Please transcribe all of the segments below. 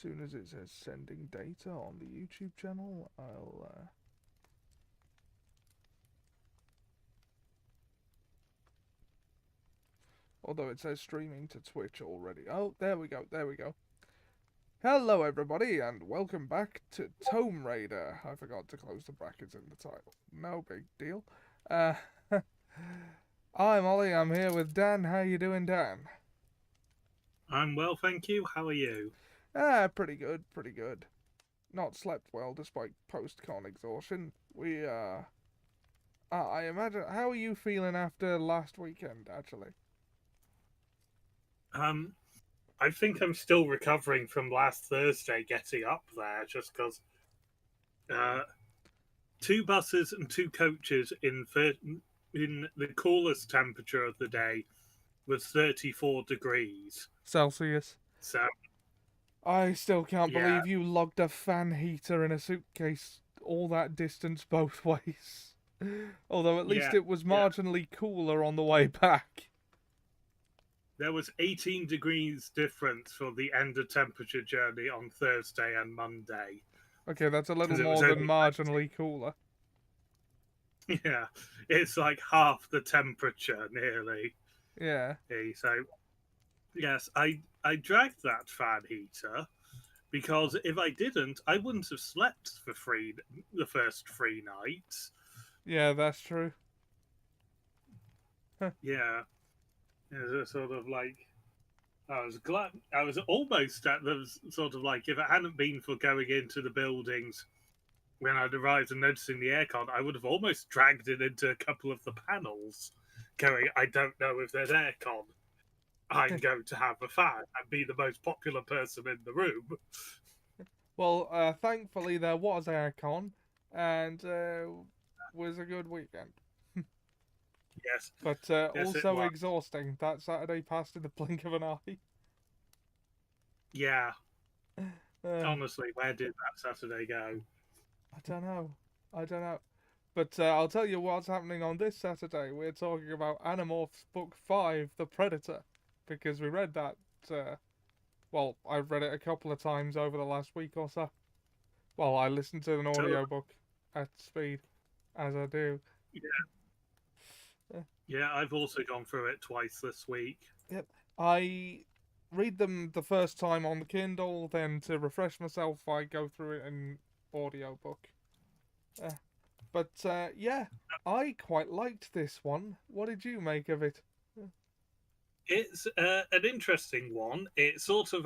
soon as it says sending data on the YouTube channel, I'll. Although it says streaming to Twitch already. Oh, there we go, there we go. Hello, everybody, and welcome back to Tome Raider. I forgot to close the brackets in the title. No big deal. I'm Ollie. I'm here with Dan. How you doing, Dan? I'm well, thank you. How are you? Pretty good, pretty good. Not slept well despite post-con exhaustion. I imagine. How are you feeling after last weekend, actually? Um, I think I'm still recovering from last Thursday getting up there, just because uh, two buses and two coaches in the coolest temperature of the day was 34 degrees. Celsius. So I still can't yeah, believe you logged a fan heater in a suitcase all that distance both ways. Although at least yeah, it was yeah. marginally cooler on the way back. There was 18 degrees difference for the end of temperature journey on Thursday and Monday Okay, that's a little because it was more than only marginally cooler. yeah, it's like half the temperature nearly. Yeah. So yes, I dragged that fan heater because if I didn't, I wouldn't have slept for the first 3 nights. Yeah, that's true. Yeah, it was sort of like I was glad I was almost at the sort of like if it hadn't been for going into the buildings when I'd arrived and noticing the aircon, I would have almost dragged it into a couple of the panels, going, I don't know if there's aircon. I'm going to have a fan and be the most popular person in the room. Well, thankfully there was aircon, and was a good weekend. Yes, But yes, it also was. exhausting. That Saturday passed in the blink of an eye. Yeah, Uh, honestly, where did that Saturday go? I don't know. I don't know. But I'll tell you what's happening on this Saturday. We're talking about Animorphs Book 5, The Predator. Because we read that, uh, well, I've read it a couple of times over the last week or so. Well, I listened to an Oh, audiobook at speed, as I do. yeah, Uh, yeah, I've also gone through it twice this week. yep. I read them the first time on the Kindle, then to refresh myself, I go through it in audiobook. Uh, but yeah, I quite liked this one. What did you make of it? It's an interesting one. It sort of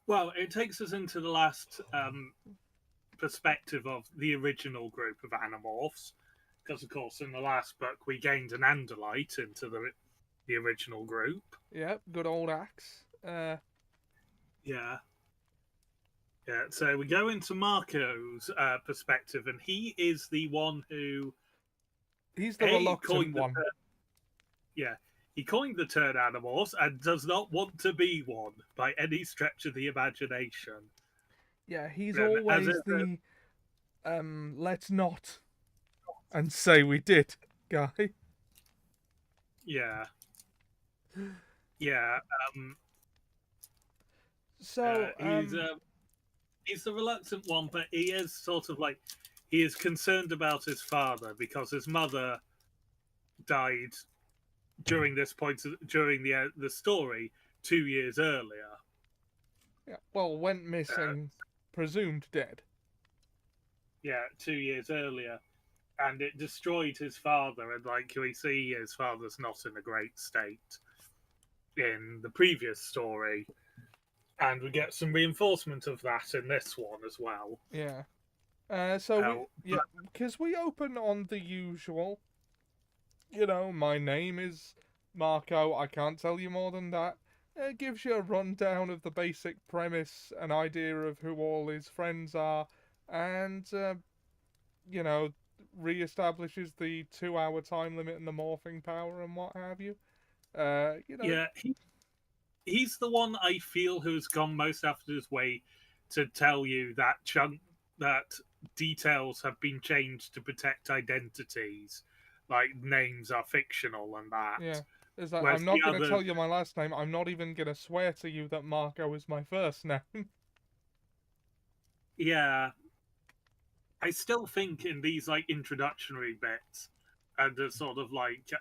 well, it takes us into the last perspective of the original group of Animorphs, because of course in the last book we gained an Andalite into the original group. Yep, good old axe. Yeah, yeah. So we go into Marco's perspective, and he is the one who He's the reluctant coined the one. yeah, he coined the term Animorphs and does not want to be one by any stretch of the imagination. Yeah, he's As always a, the let's not and say we did guy. yeah, yeah, um, So, he's he's the reluctant one, but he is sort of like he is concerned about his father because his mother died during this point during the story 2 years earlier. yeah, well, went Uh, missing, presumed dead. yeah, 2 years earlier, and it destroyed his father. And like we see, his father's not in a great state in the previous story, and we get some reinforcement of that in this one as well. Yeah. So we, Uh, yeah, because we open on the usual. You know, my name is Marco. I can't tell you more than that. It gives you a rundown of the basic premise, an idea of who all his friends are, and you know, re-establishes the 2 hour time limit and the morphing power and what have you. You know, yeah, he's the one I feel who's gone most out of his way to tell you that details have been changed to protect identities, like names are fictional and yeah. that. Is that Whereas I'm the not going to other, tell you my last name. I'm not even going to swear to you that Marco is my first name. yeah, I still think in these like introductory bits, and the sort of like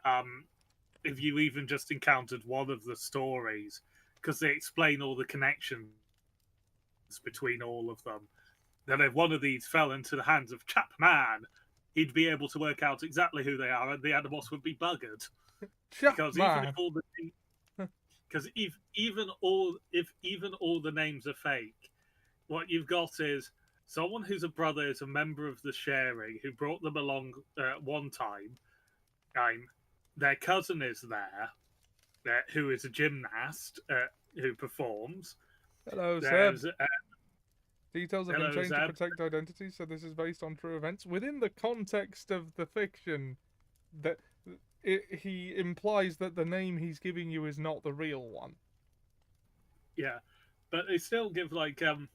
if you even just encountered one of the stories, because they explain all the connections between all of them, then if one of these fell into the hands of Chapman, he'd be able to work out exactly who they are, and the Animorphs would be buggered. Because even if Chapman. all the because if even all the names are fake, what you've got is someone who's a brother is a member of the Sharing who brought them along one time. Their cousin is there, who is a gymnast who performs. Hello, Seb. There's Details have been hello changed to Zeb. protect identity, so this is based on true events. Within the context of the fiction, that he implies that the name he's giving you is not the real one. Yeah, but they still give like and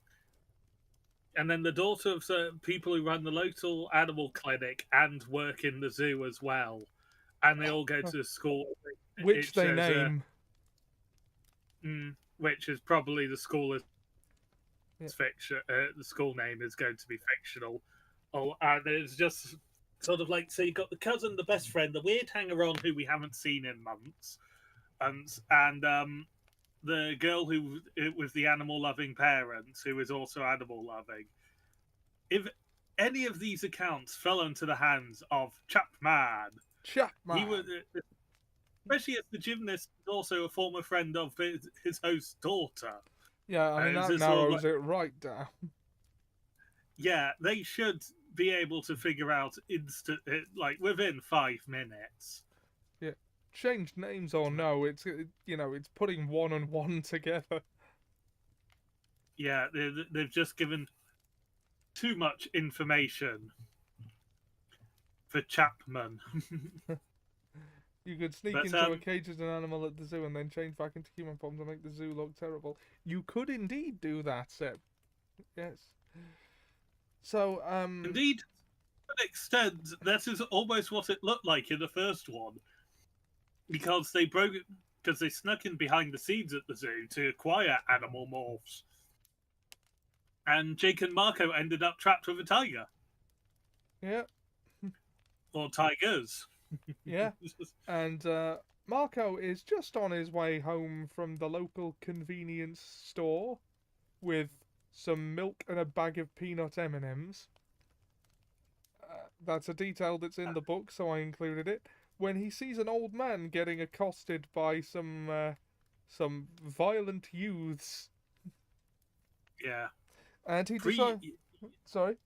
then the daughter of the people who run the local animal clinic and work in the zoo as well, and they all go to the school. Which It they says, name. which is probably the school is Yeah. fiction. The school name is going to be fictional. Oh, and it's just sort of like so you got the cousin, the best friend, the weird hanger-on who we haven't seen in months, and the girl who it was the animal-loving parent who is also animal-loving. If any of these accounts fell into the hands of Chapman, Chapman. he would, especially as the gymnast, is also a former friend of his host's daughter. Yeah, I mean that narrows it right down. Yeah, they should be able to figure out like within 5 minutes. Yeah, changed names or no, it's it's putting one and one together. Yeah, they've just given too much information for Chapman. You could sneak But into a cage as an animal at the zoo and then change back into human form to make the zoo look terrible. You could indeed do that, Seb. Yes. So, indeed, to an extent, that is almost what it looked like in the first one, because they snuck in behind the scenes at the zoo to acquire Animorphs, and Jake and Marco ended up trapped with a tiger. Yeah. Or tigers. Yeah. And Marco is just on his way home from the local convenience store with some milk and a bag of peanut M&Ms. That's a detail that's in the book, so I included it. When he sees an old man getting accosted by some violent youths. Yeah. And he decides... Sorry?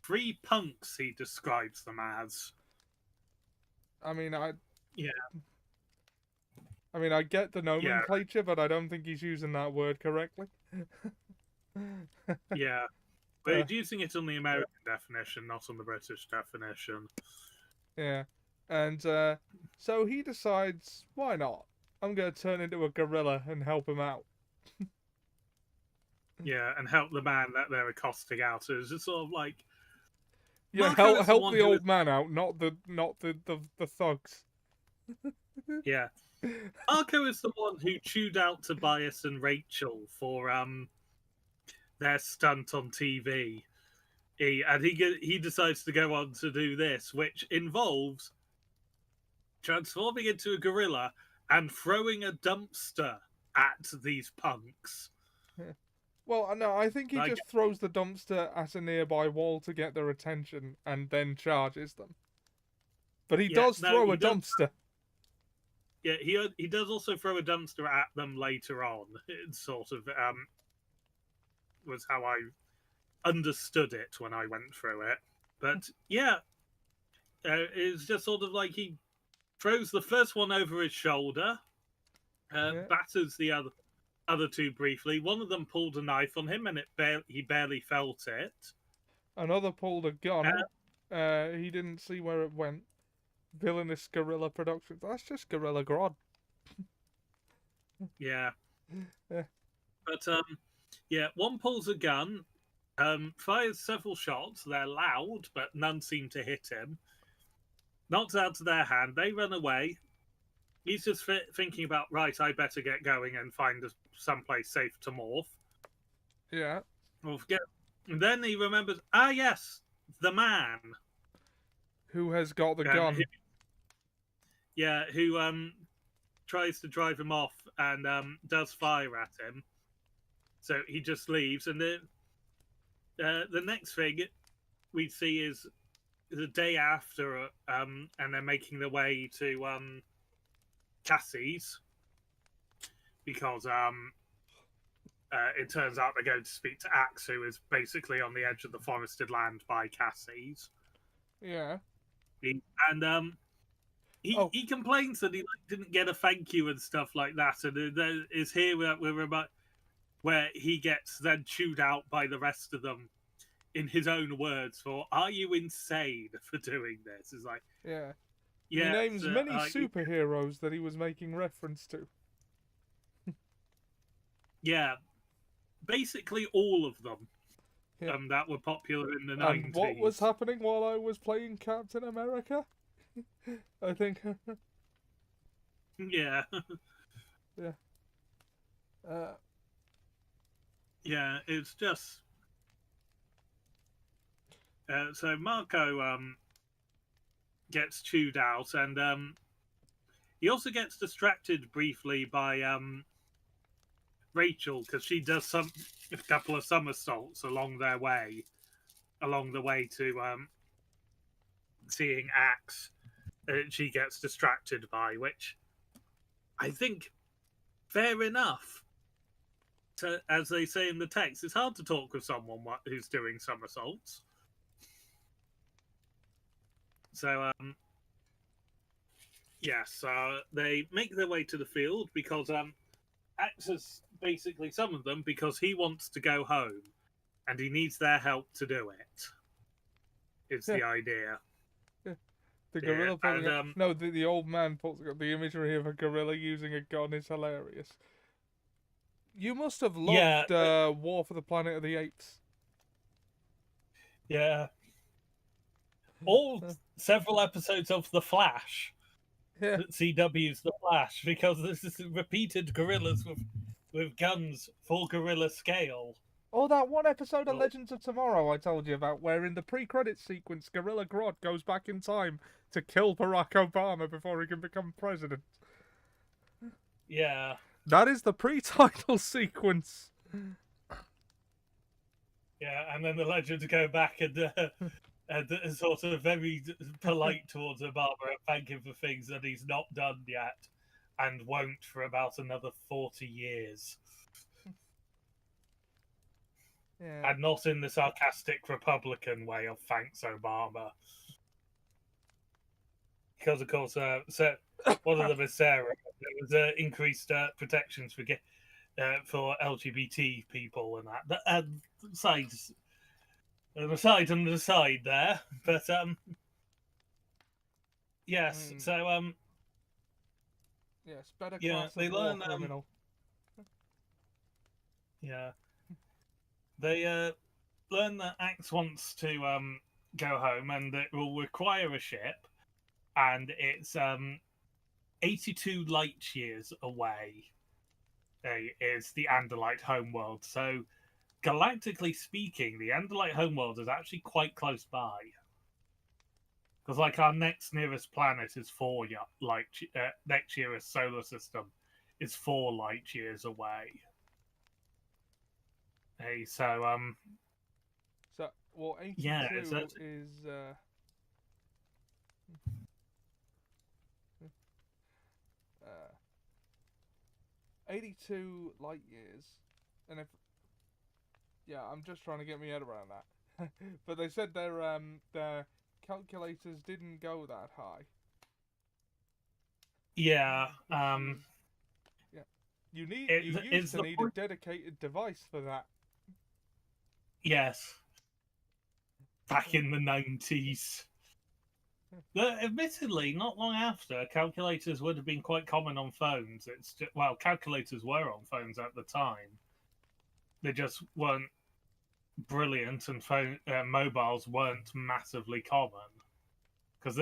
3 punks, he describes them as. I mean, Yeah. I mean, I get the nomenclature, but I don't think he's using that word correctly. Yeah. We're using it on the American definition, not on the British definition. Yeah. And so he decides, why not? I'm going to turn into a gorilla and help him out. Yeah, and help the man that they're accosting out. It's just sort of like, yeah, help the old man out, not the thugs. Yeah, Marco is the one who chewed out Tobias and Rachel for their stunt on TV. He decides to go on to do this, which involves transforming into a gorilla and throwing a dumpster at these punks. Well, no, I think he just throws the dumpster at a nearby wall to get their attention and then charges them. But he does throw a dumpster. Yeah, he does also throw a dumpster at them later on. It sort of was how I understood it when I went through it. But yeah, it's just sort of like he throws the first one over his shoulder, batters the other two briefly. One of them pulled a knife on him, and he barely felt it. Another pulled a gun. He didn't see where it went. Villainous guerrilla production. That's just Gorilla Grodd. Yeah. But one pulls a gun, fires several shots. They're loud, but none seem to hit him. Knocks out to their hand. They run away. he's just thinking about, right, I better get going and find someplace safe to morph. Yeah. Or forget. And then he remembers, ah, yes, the man. Who has got the Who, gun? yeah, who tries to drive him off and does fire at him. So he just leaves, and the next thing we see is the day after, and they're making their way to Cassie's because it turns out they're going to speak to Axe, who is basically on the edge of the forested land by Cassie's. Yeah. And he complains that he didn't get a thank you and stuff like that, and there is here where he gets then chewed out by the rest of them in his own words for, "Are you insane for doing this?" It's like, Yeah. yeah, He names many superheroes that he was making reference to. Yeah, basically all of them. Yeah. That were popular in the 90s. And what was happening while I was playing Captain America? I think. Yeah. Yeah. Yeah, it's just. So Marco gets chewed out, and he also gets distracted briefly by Rachel, because she does a couple of somersaults along the way to seeing Axe. She gets distracted by, which I think fair enough. As they say in the text, it's hard to talk with someone who's doing somersaults. So yes, they make their way to the field because Axe has basically summoned them because he wants to go home and he needs their help to do it. It's the idea. The gorilla pulling no, the old man pulls the imagery of a gorilla using a gun is hilarious. You must have loved War for the Planet of the Apes. Yeah. All several episodes of The Flash. Yeah. CW's The Flash, because this is repeated gorillas with guns full gorilla scale. Oh, that one episode of Legends of Tomorrow I told you about, where in the pre-credits sequence, Gorilla Grodd goes back in time to kill Barack Obama before he can become president. Yeah. That is the pre-title sequence. Yeah, and then the legends go back and sort of very polite towards Obama and thank him for things that he's not done yet and won't for about another 40 years. Yeah. And not in the sarcastic Republican way of thanks Obama. Because, of course, so one of them is Sarah. There was increased protections for LGBT people and that. Sides, an aside and an aside there, but yes. So yes, better class they learn criminal. Yeah, they learn that Axe wants to go home, and it will require a ship, and it's 82 light years away. Is the Andalite homeworld. So, galactically speaking, the Andalite homeworld is actually quite close by. Because, like, our next nearest planet is 4 light. Next nearest solar system is 4 light years away. Hey, so 82 is 82 light years, and I'm just trying to get my head around that. But they said their calculators didn't go that high. Yeah. Yeah. You used to need a dedicated device for that. Yes. Back in the 90s. But admittedly, not long after, calculators would have been quite common on phones. Calculators were on phones at the time. They just weren't brilliant, and mobiles weren't massively common. because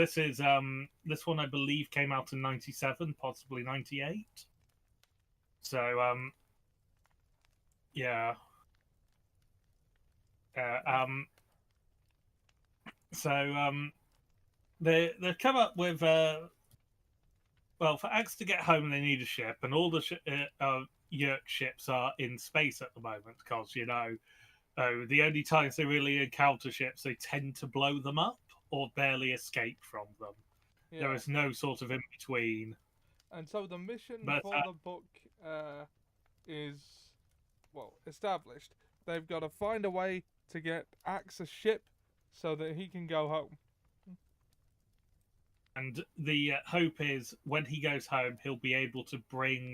this one I believe came out in 97, possibly 98. So yeah. Uh, um, so they come up with well, for Axe to get home, they need a ship, and all the Yerk ships are in space at the moment because the only times they really encounter ships, they tend to blow them up or barely escape from them. There Yeah. is no sort of in between. And so the mission But for the book is, well, established. They've got to find a way to get Axe a ship so that he can go home. and the hope is when he goes home, he'll be able to bring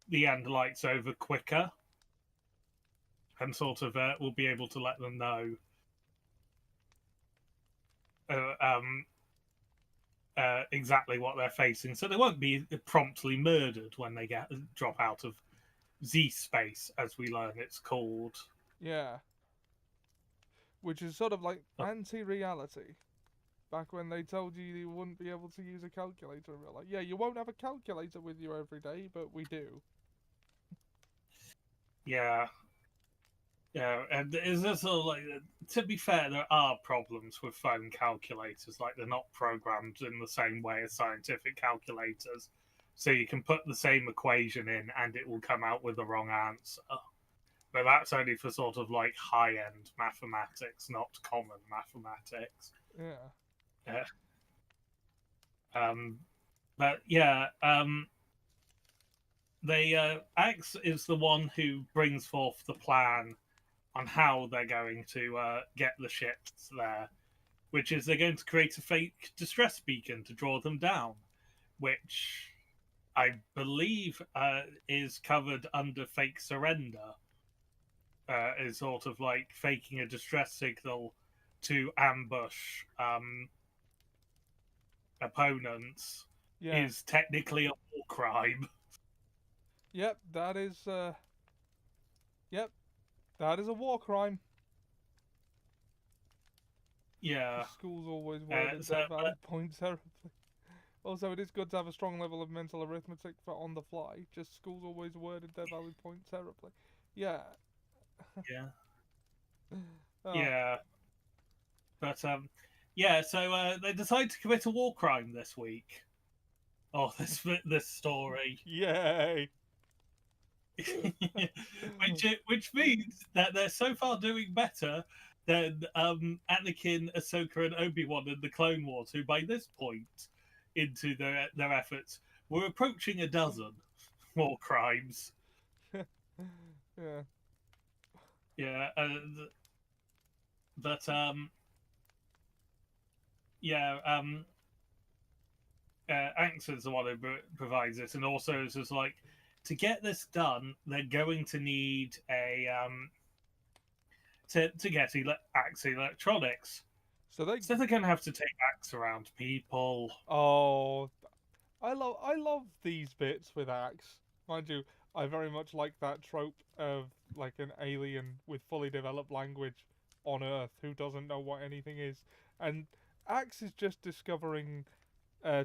the Andalites over quicker, and sort of will be able to let them know uh, um, exactly what they're facing, so they won't be promptly murdered when they drop out of Z space, as we learn it's called. Yeah. Which is sort of like anti-reality. Back when they told you you wouldn't be able to use a calculator, and we're like, yeah, you won't have a calculator with you every day, but we do. Yeah. Yeah, and is this sort of like, to be fair, there are problems with phone calculators, like they're not programmed in the same way as scientific calculators. So you can put the same equation in and it will come out with the wrong answer. But that's only for sort of like high end mathematics, not common mathematics. Yeah. Yeah. Um, but yeah, Axe is the one who brings forth the plan on how they're going to get the ships there, which is they're going to create a fake distress beacon to draw them down, which I believe is covered under fake surrender. Is sort of like faking a distress signal to ambush opponents Yeah. is technically a war crime. Yep, that is yep, that is a war crime. Yeah. Schools always worded So, their valid point terribly. Also, it is good to have a strong level of mental arithmetic for on the fly. Just schools always worded their valid point terribly. Yeah. yeah. Oh. Yeah. But yeah. So they decide to commit a war crime this week. Oh, this story, Yay. which means that they're so far doing better than Anakin, Ahsoka, and Obi-Wan in the Clone Wars, who by this point into their efforts were approaching a dozen war crimes. Yeah. Yeah, but yeah, Axe is the one who provides it, and also is just like, to get this done, they're going to need a to get Axe electronics. So they. So they're going to have to take Axe around people. Oh, I love these bits with Axe. Mind you, I very much like that trope of like an alien with fully developed language on Earth who doesn't know what anything is, and Axe is just discovering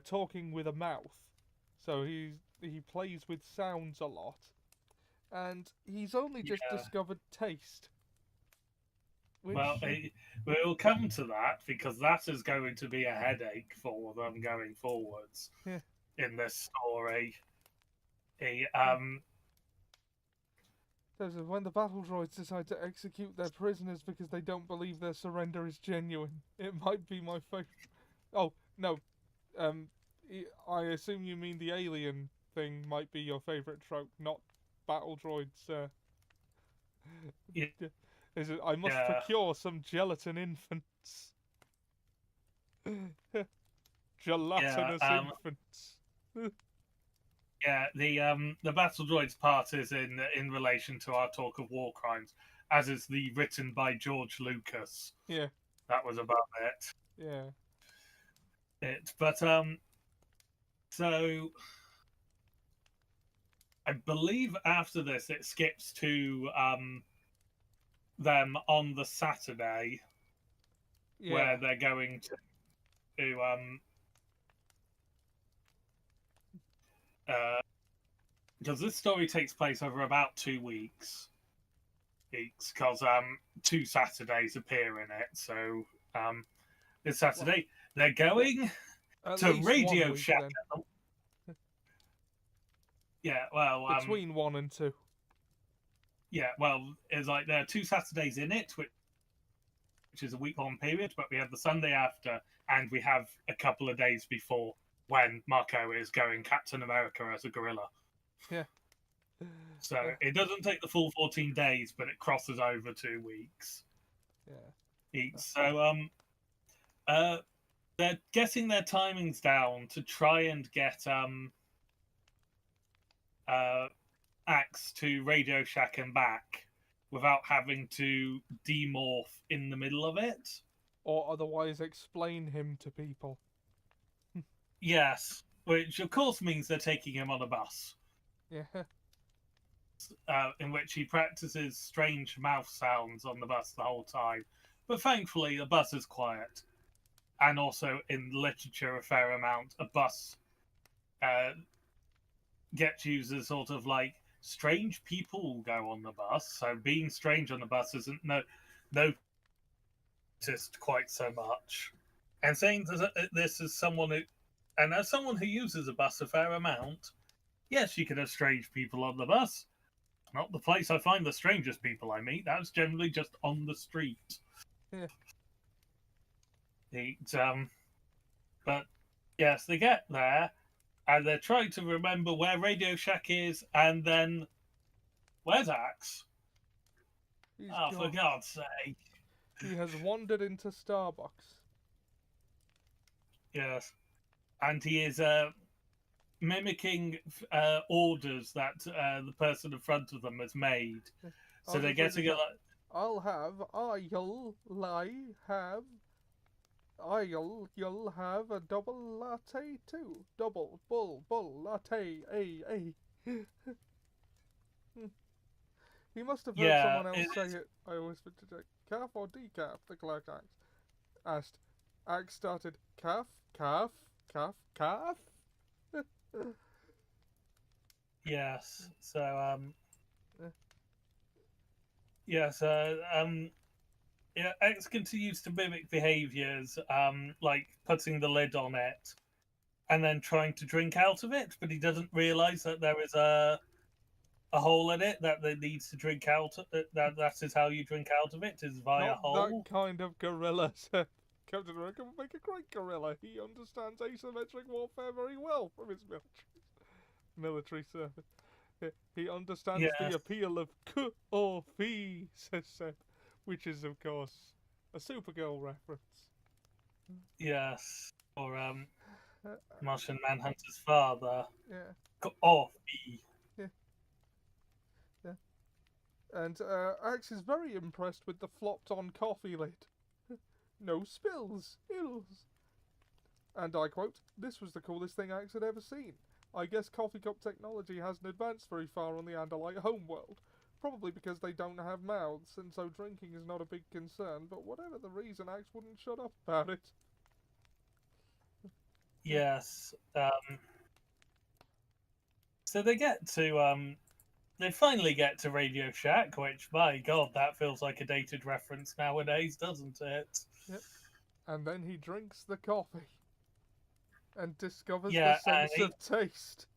talking with a mouth, so he plays with sounds a lot, and he's only just Yeah. discovered taste. Which Well, we'll come to that because that is going to be a headache for them going forwards yeah, in this story. He, says when the battle droids decide to execute their prisoners because they don't believe their surrender is genuine, it might be my favorite. Oh no, um, I assume you mean the alien thing might be your favorite trope, not battle droids. yeah, Is it? I must yeah, procure some gelatin infants. Gelatinous infants. yeah. The battle droids part is in relation to our talk of war crimes, as is the written by George Lucas. Yeah, That was about it. yeah. But so I believe after this it skips to them on the Saturday, where Yeah. they're going to because this story takes place over about 2 weeks because 2 Saturdays appear in it. So this Well, Saturday they're going at to least one Radio week Shack. then. Yeah, well, Between 1 and 2. yeah, well, it's like there are 2 Saturdays in it, which is a week-long period, but we have the Sunday after, and we have a couple of days before when Marco is going Captain America as a gorilla. Yeah. So it doesn't take the full 14 days, but it crosses over 2 weeks Yeah. each. So uh, they're getting their timings down to try and get uh, Axe to Radio Shack and back without having to demorph in the middle of it. Or otherwise explain him to people. Yes, which of course means they're taking him on a bus, Yeah. in which he practices strange mouth sounds on the bus the whole time. But thankfully, the bus is quiet. And also, in literature, a fair amount, a bus gets used as sort of like strange people go on the bus. So being strange on the bus isn't noticed quite so much. And saying this as someone who, and as someone who uses a bus a fair amount, yes, you can have strange people on the bus. Not the place I find the strangest people I meet. That's generally just on the street. Yeah. But yes, they get there and they're trying to remember where Radio Shack is, and then where's Axe? He's Oh, for gone. God's sake! He has wandered into Starbucks. Yes, and he is mimicking orders that the person in front of them has made. So they're getting a. I'll have, you'll have a double latte too. Double, bull, latte, a. He must have heard someone else say it. I always forget to check. Calf or decaf? The clerk asked. Axe started. Calf. Yes. So yes. Yeah, X continues to mimic behaviors, like putting the lid on it and then trying to drink out of it, but he doesn't realize that there is a hole in it that they needs to drink out. That is how you drink out of it, is via Not hole. that kind of gorilla, said Captain America would make a great gorilla. He understands asymmetric warfare very well from his military service. He understands the appeal of K or Fee, says Seb, which is, of course, a Supergirl reference. Yes, or Martian Manhunter's father. Yeah. K or Fee. Yeah. And Axe is very impressed with the flopped-on coffee lid. No spills, ills. And I quote, "This was the coolest thing Axe had ever seen. I guess coffee cup technology hasn't advanced very far on the Andalite homeworld. Probably because they don't have mouths, and so drinking is not a big concern, but whatever the reason, Axe wouldn't shut up about it." Yes. So they get to they finally get to Radio Shack, which, my God, that feels like a dated reference nowadays, doesn't it? Yep. And then he drinks the coffee and discovers the sense of taste.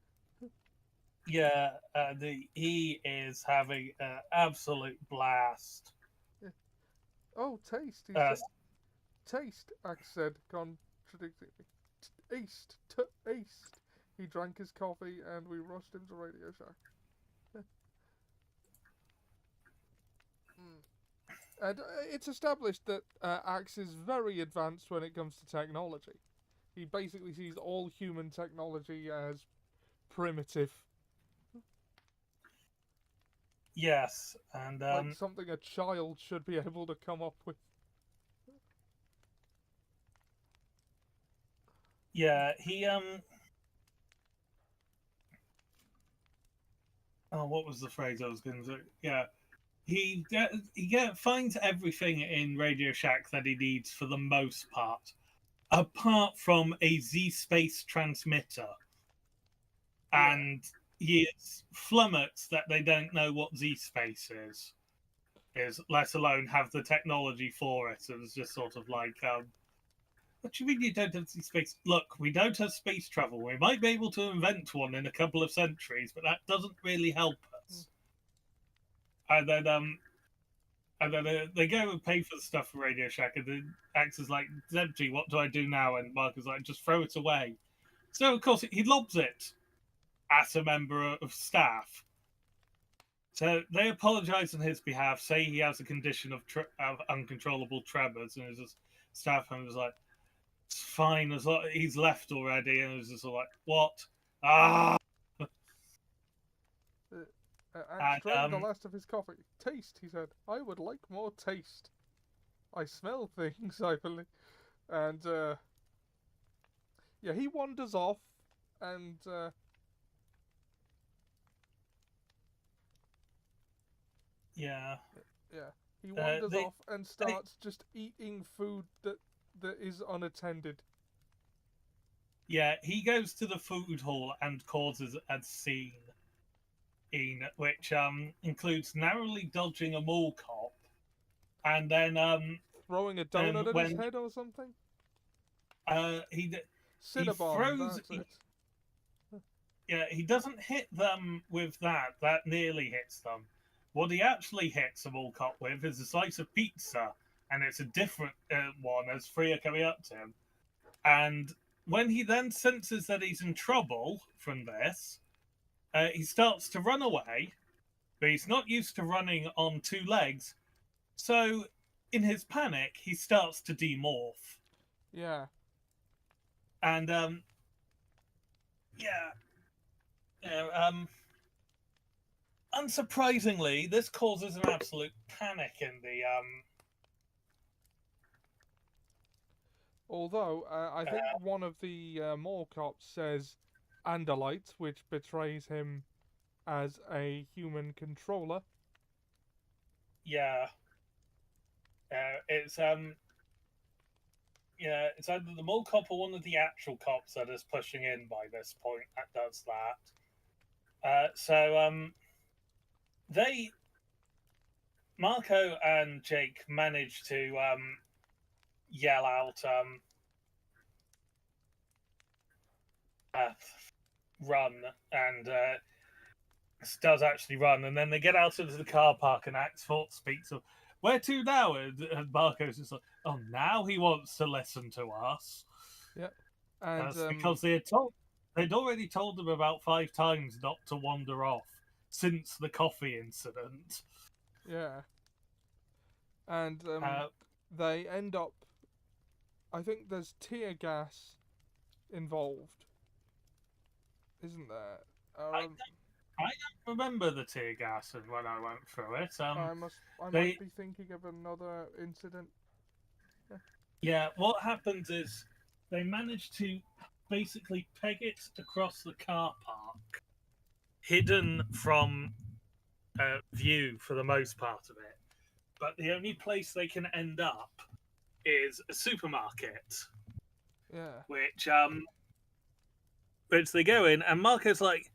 Yeah, he is having an absolute blast. Yeah. Oh, taste, he said. Taste, Axe said, contradicting me. Taste. He drank his coffee and we rushed him to Radio Shack. And it's established that Axe is very advanced when it comes to technology. He basically sees all human technology as primitive. Yes, and like something a child should be able to come up with. Yeah, he oh, what was the phrase I was going to say? Yeah, finds everything in Radio Shack that he needs for the most part, apart from a Z space transmitter, and he is flummoxed that they don't know what Z space is, let alone have the technology for it. And it's just sort of like, what do you mean you don't have space? Look, we don't have space travel. We might be able to invent one in a couple of centuries, but that doesn't really help us. And then they go and pay for the stuff for Radio Shack, and the Axe is like, "It's empty. What do I do now?" And Mark is like, "Just throw it away." So of course he lobs it at a member of staff. So they apologise on his behalf, say he has a condition of uncontrollable tremors, and his staff member was like, "It's fine, as long he's left already." And it was just like, "What? Ah!" Axe drained the last of his coffee. Taste, he said. I would like more taste. I smell things, I believe. And, yeah, he wanders off, and, yeah. He wanders off and starts just eating food that is unattended. Yeah, he goes to the food hall and causes a scene, which includes narrowly dodging a mall cop, and then throwing a donut at his head or something. He Cinnabon, throws. That's it. Yeah, he doesn't hit them with that. That nearly hits them. What he actually hits a mall cop with is a slice of pizza, and it's a different one as three are coming up to him. And when he then senses that he's in trouble from this, he starts to run away, but he's not used to running on two legs. So, in his panic, he starts to demorph. Yeah. And, unsurprisingly, this causes an absolute panic in the, Although, I think one of the mall cops says Andalite, which betrays him as a human controller. Yeah. It's either the mall cop or one of the actual cops that is pushing in by this point that does that. Marco and Jake manage to yell out, run, and does actually run, and then they get out into the car park, and Axe Fort speaks of, "Where to now?" And Marco's just like, "Oh, now he wants to listen to us." Yeah, and that's because they'd already told him about 5 times not to wander off since the coffee incident. Yeah, and they end up. I think there's tear gas involved, isn't there? I don't remember the tear gas when I went through it. I might be thinking of another incident. Yeah, what happens is they manage to basically peg it across the car park, hidden from view for the most part of it. But the only place they can end up is a supermarket. Yeah. Which they go in, and Marco's like,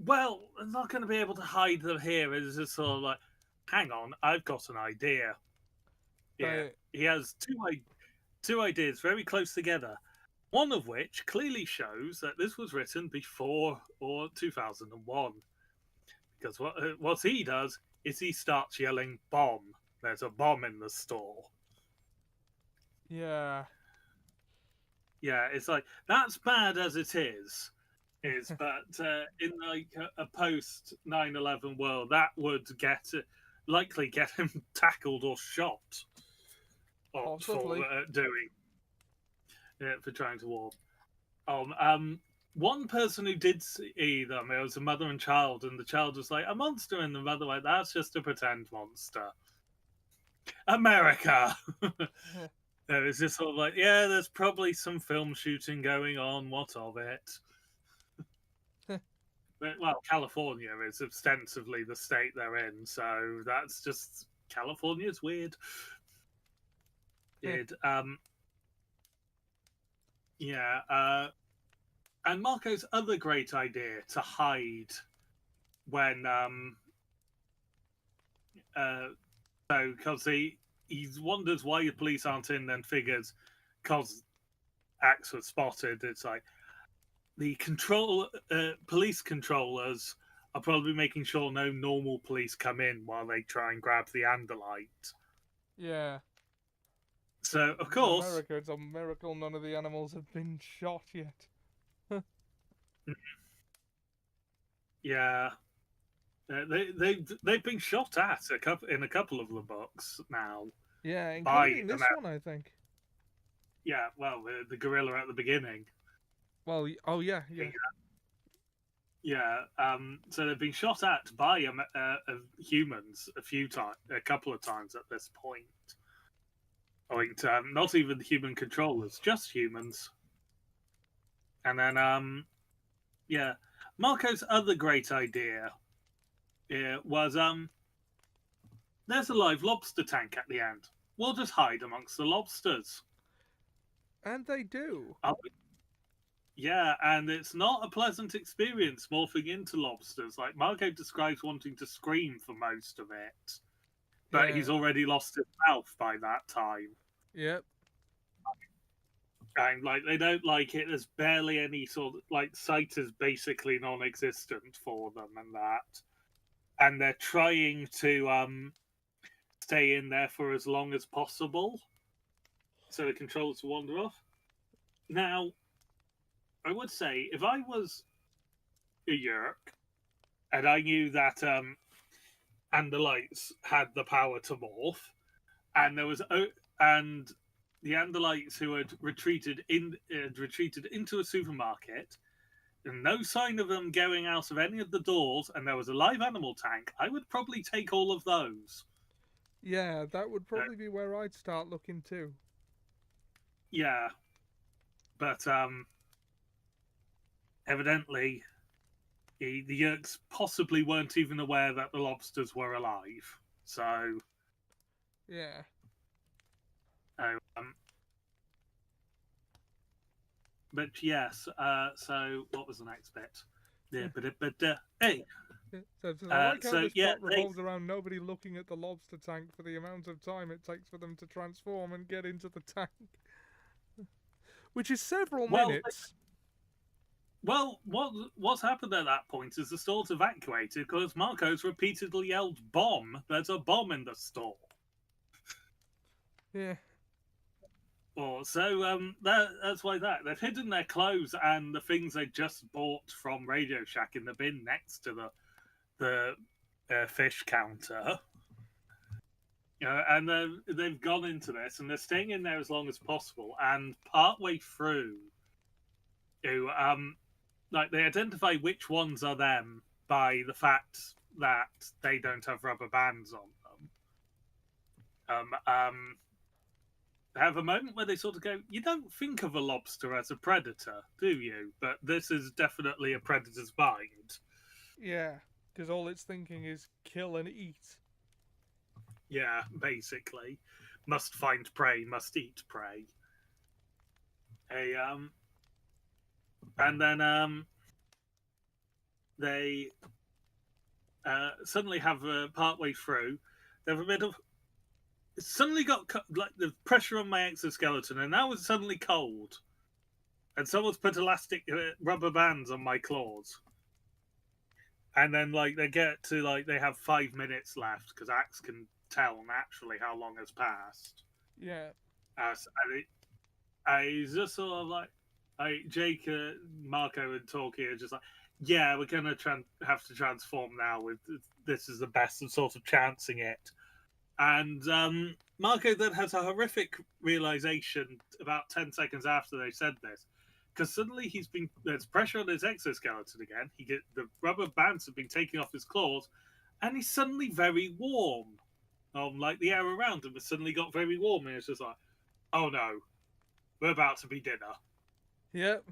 "Well, I'm not going to be able to hide them here." It's just sort of like, "Hang on, I've got an idea." Yeah, he has two ideas very close together. One of which clearly shows that this was written before or 2001. Because what he does is he starts yelling, "Bomb! There's a bomb in the store." Yeah. Yeah, it's like, that's bad as it is. But in like a post 9/11 world, that would likely get him tackled or shot. Possibly. For trying to warn. One person who did see them, it was a mother and child, and the child was like, "A monster," and the mother like, "That's just a pretend monster." America. It was just sort of like, yeah, there's probably some film shooting going on. What of it? well, California is ostensibly the state they're in, so that's just California's weird. It yeah, and Marco's other great idea to hide when so because he wonders why the police aren't in, then figures because Axe was spotted. It's like the police controllers are probably making sure no normal police come in while they try and grab the Andalite. Yeah. So of In course, America, it's a miracle none of the animals have been shot yet. yeah, they've been shot at in a couple of the books now Yeah, by including this America. one, I think. Yeah, well, the gorilla at the beginning. Well, oh yeah. Yeah, so they've been shot at by humans a couple of times at this point. Like, not even human controllers, just humans. And then, yeah, Marco's other great idea was there's a live lobster tank at the end. We'll just hide amongst the lobsters. And they do. Yeah, and it's not a pleasant experience morphing into lobsters. Like Marco describes wanting to scream for most of it, but Yeah. he's already lost his mouth by that time. Yep. And like they don't like it. There's barely any sort of like sight is basically non-existent for them, and that, and they're trying to stay in there for as long as possible, so the controls wander off. Now, I would say if I was a Yerk and I knew that Andalites had the power to morph, and there was and the Andalites who had retreated into a supermarket, and no sign of them going out of any of the doors, and there was a live animal tank, I would probably take all of those. Yeah, that would probably be where I'd start looking too. Yeah, but evidently the Yerks possibly weren't even aware that the lobsters were alive. So, Yeah. um, but yes. So what was the next bit? Yeah, but hey. So I like how this yeah, plot revolves around nobody looking at the lobster tank for the amount of time it takes for them to transform and get into the tank. Which is several minutes. Well, what's happened at that point is the store's evacuated because Marco's repeatedly yelled, "Bomb! There's a bomb in the store." Yeah. So that's why they've hidden their clothes and the things they just bought from Radio Shack in the bin next to the fish counter. And they've gone into this and they're staying in there as long as possible. And partway through, like they identify which ones are them by the fact that they don't have rubber bands on them. They have a moment where they sort of go, "You don't think of a lobster as a predator, do you? But this is definitely a predator's mind." Yeah, because all it's thinking is kill and eat. Yeah, basically, must find prey, must eat prey. And then they suddenly have partway through, they have a bit of suddenly got like the pressure on my exoskeleton, and now it's suddenly cold, and someone's put elastic rubber bands on my claws. And then like they get to like they have 5 minutes left because Axe can tell naturally how long has passed. Yeah. He's just sort of like Jake, Marco, and Talkie are just like, yeah, we're gonna have to transform now. With this is the best of sort of chancing it. And Marco then has a horrific realization about 10 seconds after they said this, because suddenly there's pressure on his exoskeleton again. The rubber bands have been taken off his claws, and he's suddenly very warm. Like the air around him has suddenly got very warm, and it's just like, oh no, we're about to be dinner. Yep.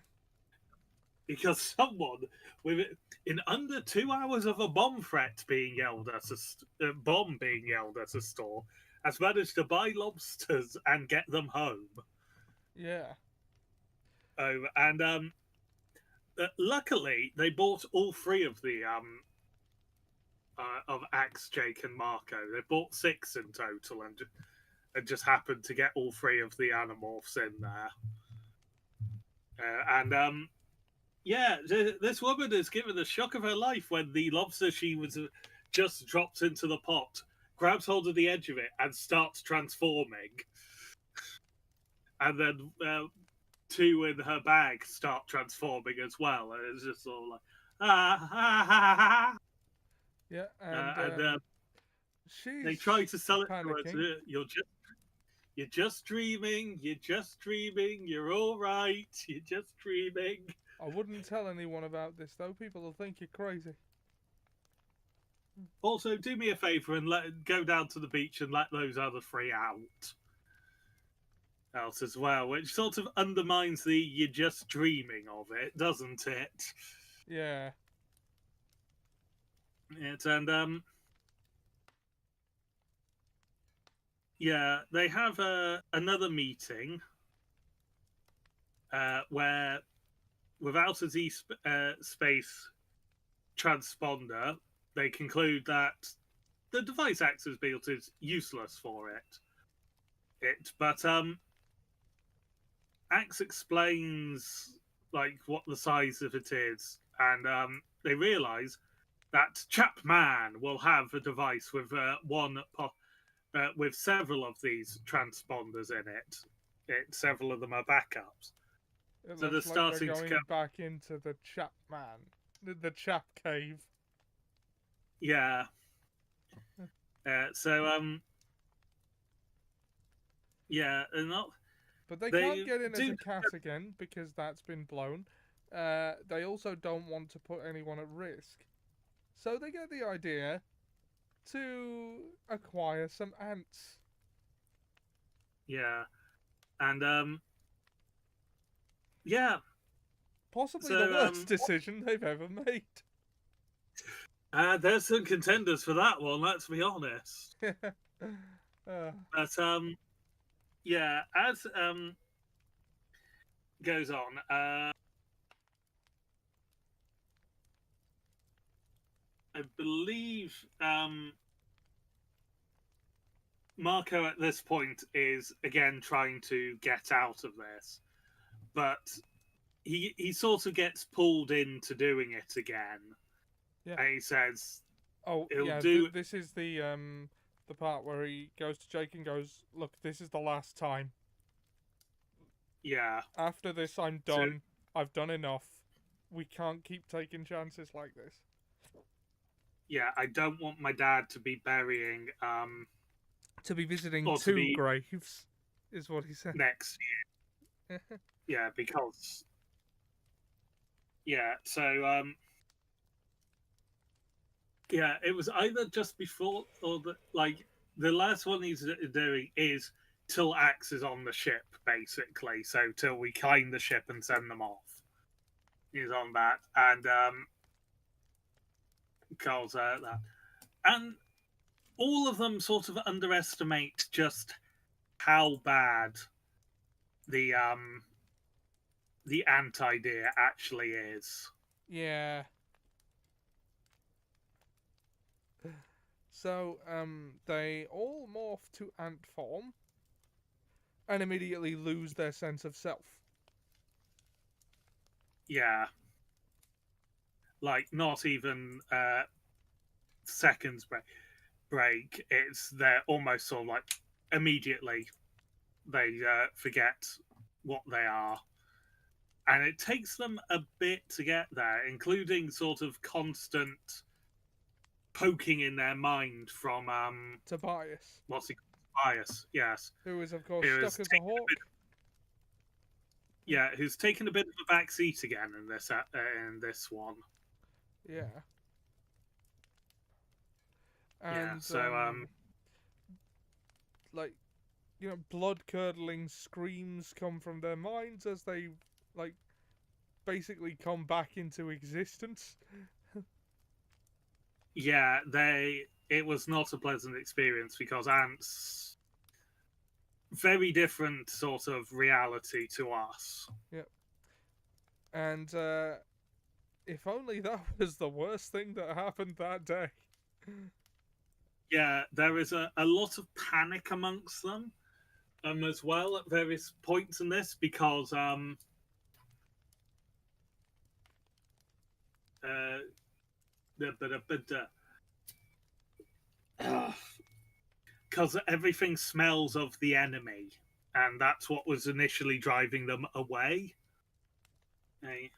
because someone in under 2 hours of a bomb threat being yelled at bomb being yelled at a store has managed to buy lobsters and get them home. Yeah. Oh, and luckily they bought all three of the of Axe, Jake, and Marco. They bought six in total, and just happened to get all three of the Animorphs in there. And yeah, this woman is given the shock of her life when the lobster she was just dropped into the pot grabs hold of the edge of it and starts transforming. And then two in her bag start transforming as well. And it's just all like, ah, ah, ah, ah. Yeah, And they she's try to sell it to us. panicking. You're just dreaming. You're just dreaming. You're all right. You're just dreaming. I wouldn't tell anyone about this, though. People will think you're crazy. Also, do me a favor and go down to the beach and let those other three out as well, which sort of undermines the you're just dreaming of it, doesn't it? Yeah. And yeah, they have another meeting where, without a space transponder, they conclude that the device Axis built is useless for it. But Axe explains like what the size of it is, and they realise that Chapman will have a device with with several of these transponders in it. Several of them are backups. It So they're looks like they're starting to going come. back into the Chapman. The Chap Cave. Yeah. So yeah, and not. But they They can't get in as do. a cat again because that's been blown. They also don't want to put anyone at risk. So they get the idea to acquire some ants. Yeah, and yeah. Possibly the So worst decision they've ever made. there's some contenders for that one. Let's be honest. But yeah, as goes on, I believe Marco at this point is again trying to get out of this, but he sort of gets pulled into doing it again, Yeah. and he says Oh he'll yeah, do. this is the part where he goes to Jake and goes, "Look, this is the last time. Yeah. After this, I'm So done. I've done enough. We can't keep taking chances like this." yeah, I don't want my dad to be burying To be visiting or to two be graves, is what he said. next year. Yeah, because yeah, so yeah, it was either just before or the last one he's doing is till Axe is on the ship, basically. So till we climb the ship and send them off, he's on that, and calls out that, and all of them sort of underestimate just how bad the ant idea actually is. Yeah. So, they all morph to ant form and immediately lose their sense of self. Yeah, like not even seconds break. It's they're almost sort of like immediately they forget what they are, and it takes them a bit to get there, including sort of constant poking in their mind from Tobias, what's he called? Bias, yes, who is of course who stuck has as a hawk. who's taken a bit of a backseat again in this one. Yeah. Yeah, And so like, blood curdling screams come from their minds as they like basically come back into existence. Yeah, it was not a pleasant experience because ants very different sort of reality to us. Yep. And if only that was the worst thing that happened that day. Yeah, there is a lot of panic amongst them as well at various points in this because uh, because everything smells of the enemy, and that's what was initially driving them away. Eh,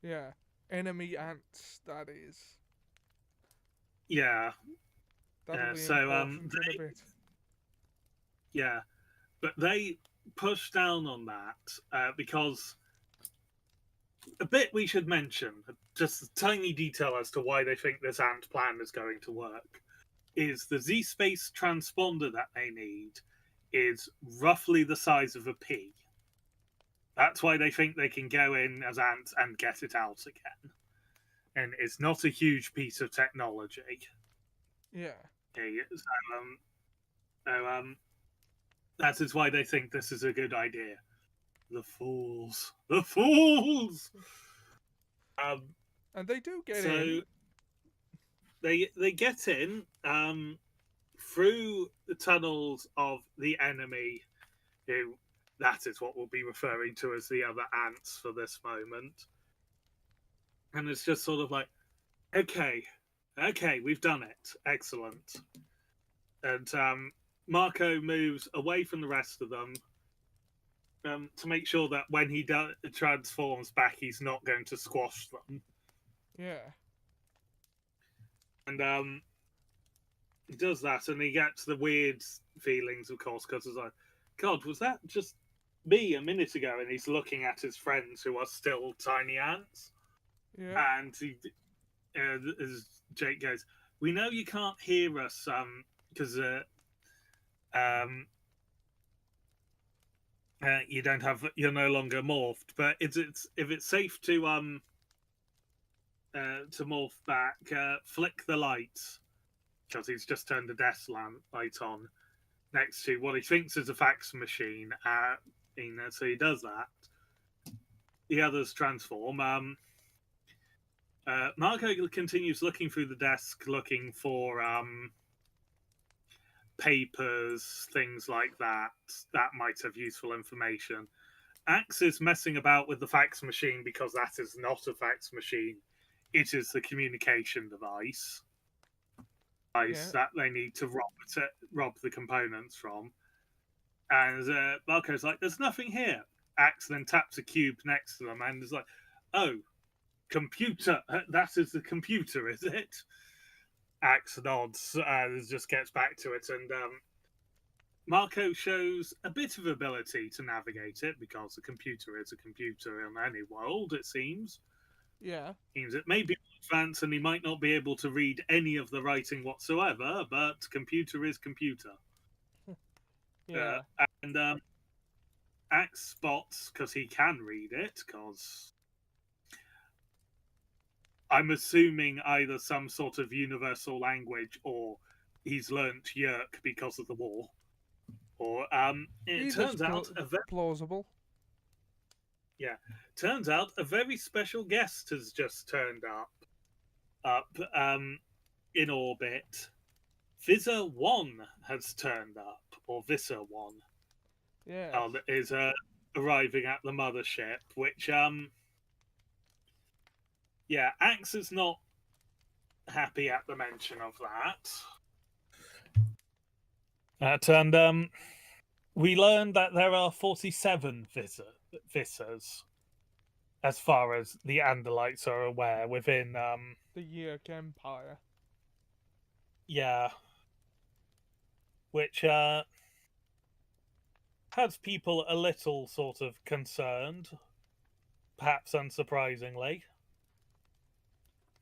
Yeah. Enemy ants, that is. yeah, That'll be so important in a bit. yeah, but they push down on that because a bit we should mention, just a tiny detail as to why they think this ant plan is going to work, is the Z space transponder that they need is roughly the size of a pea. That's why they think they can go in as ants and get it out again. And it's not a huge piece of technology. Yeah. So that is why they think this is a good idea. The fools. The fools! And they do get So in. they get in through the tunnels of the enemy, who that is what we'll be referring to as the other ants for this moment. And it's just sort of like, okay, we've done it. Excellent. And Marco moves away from the rest of them to make sure that when he transforms back, he's not going to squash them. Yeah. And he does that, and he gets the weird feelings, of course, because it's like, God, was that just me a minute ago? And he's looking at his friends who are still tiny ants. Yeah. And as Jake goes, we know you can't hear us because you don't have, you're no longer morphed. But if it's safe to morph back, flick the lights, because he's just turned the desk light on next to what he thinks is a fax machine. So he does that. The others transform. Marco continues looking through the desk, looking for papers, things like that might have useful information. Axe is messing about with the fax machine because that is not a fax machine. It is the communication device that they need to rob the components from. And Marco's like, "There's nothing here." Axe then taps a cube next to them and is like, "Oh, computer. That is the computer, is it?" Axe nods and just gets back to it, and Marco shows a bit of ability to navigate it because a computer is a computer in any world, it seems. Yeah. It may be advanced and he might not be able to read any of the writing whatsoever, but computer is computer. Yeah. And Axe spots, because he can read it, because I'm assuming either some sort of universal language or he's learnt Yerk because of the war. Or it turns out plausible. Yeah, turns out a very special guest has just turned up in orbit. Visor 1 has turned up, or Visor 1. Yeah. Is arriving at the mothership, which Axe is not happy at the mention of that. And we learned that there are 47 Visors, as far as the Andalites are aware, within the Yerk Empire. Yeah. Which has people a little sort of concerned, perhaps unsurprisingly.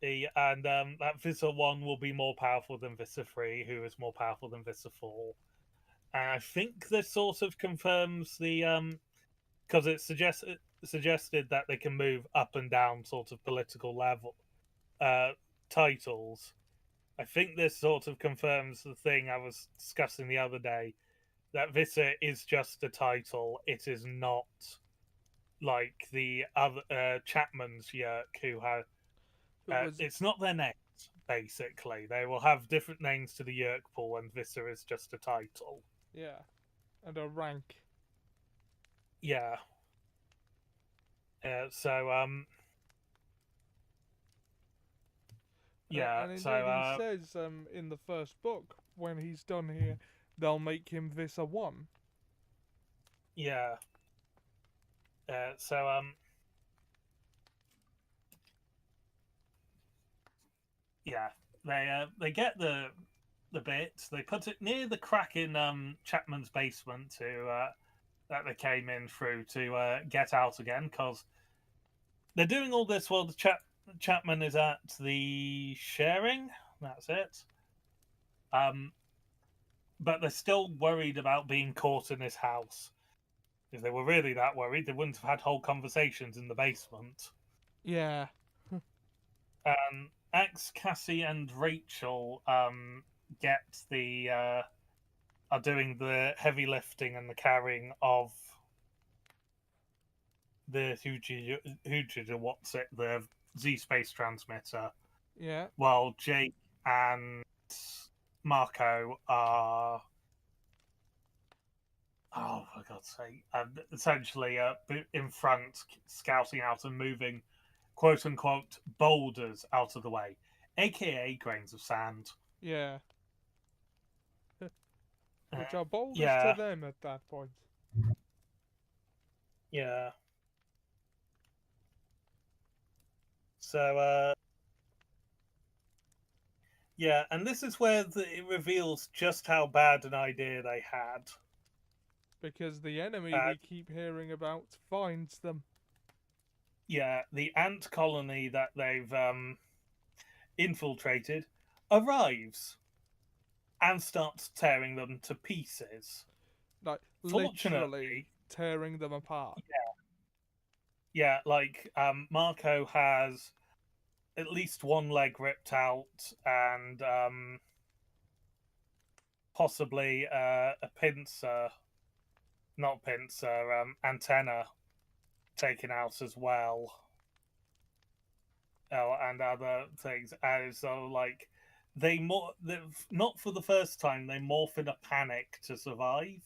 And that Visor 1 will be more powerful than Visor 3, who is more powerful than Visor 4. And I think this sort of confirms the because it suggests suggested that they can move up and down sort of political level uh, titles. I think this sort of confirms the thing I was discussing the other day, that Visser is just a title. It is not like the other Chapman's Yerk who have. It was, It's not their names. Basically, they will have different names to the Yerk pool, and Visser is just a title. yeah, and a rank. Yeah. So yeah. And So indeed, he says in the first book, when he's done here, they'll make him Visser 1. yeah. So yeah. They get the bit. They put it near the crack in Chapman's basement that they came in through to get out again, because they're doing all this while Chapman is at the sharing. That's it. Um, but they're still worried about being caught in his house. If they were really that worried, they wouldn't have had whole conversations in the basement. Yeah, Axe, Cassie, and Rachel get are doing the heavy lifting and the carrying of the the Z space transmitter, yeah, while Jake and Marco are, oh for God's sake, essentially in front, scouting out and moving quote unquote boulders out of the way, aka grains of sand. yeah. Uh, Which are boulders to yeah, them at that point. yeah. So yeah, and this is where it reveals just how bad an idea they had. Because the enemy Uh, we keep hearing about finds them. yeah, the ant colony that they've infiltrated arrives and starts tearing them to pieces. Like, literally Fortunately, tearing them apart. yeah, like Marco has at least one leg ripped out and possibly a pincer, not pincer, antenna taken out as well. And other things. And so, like, not for the first time, they morph in a panic to survive.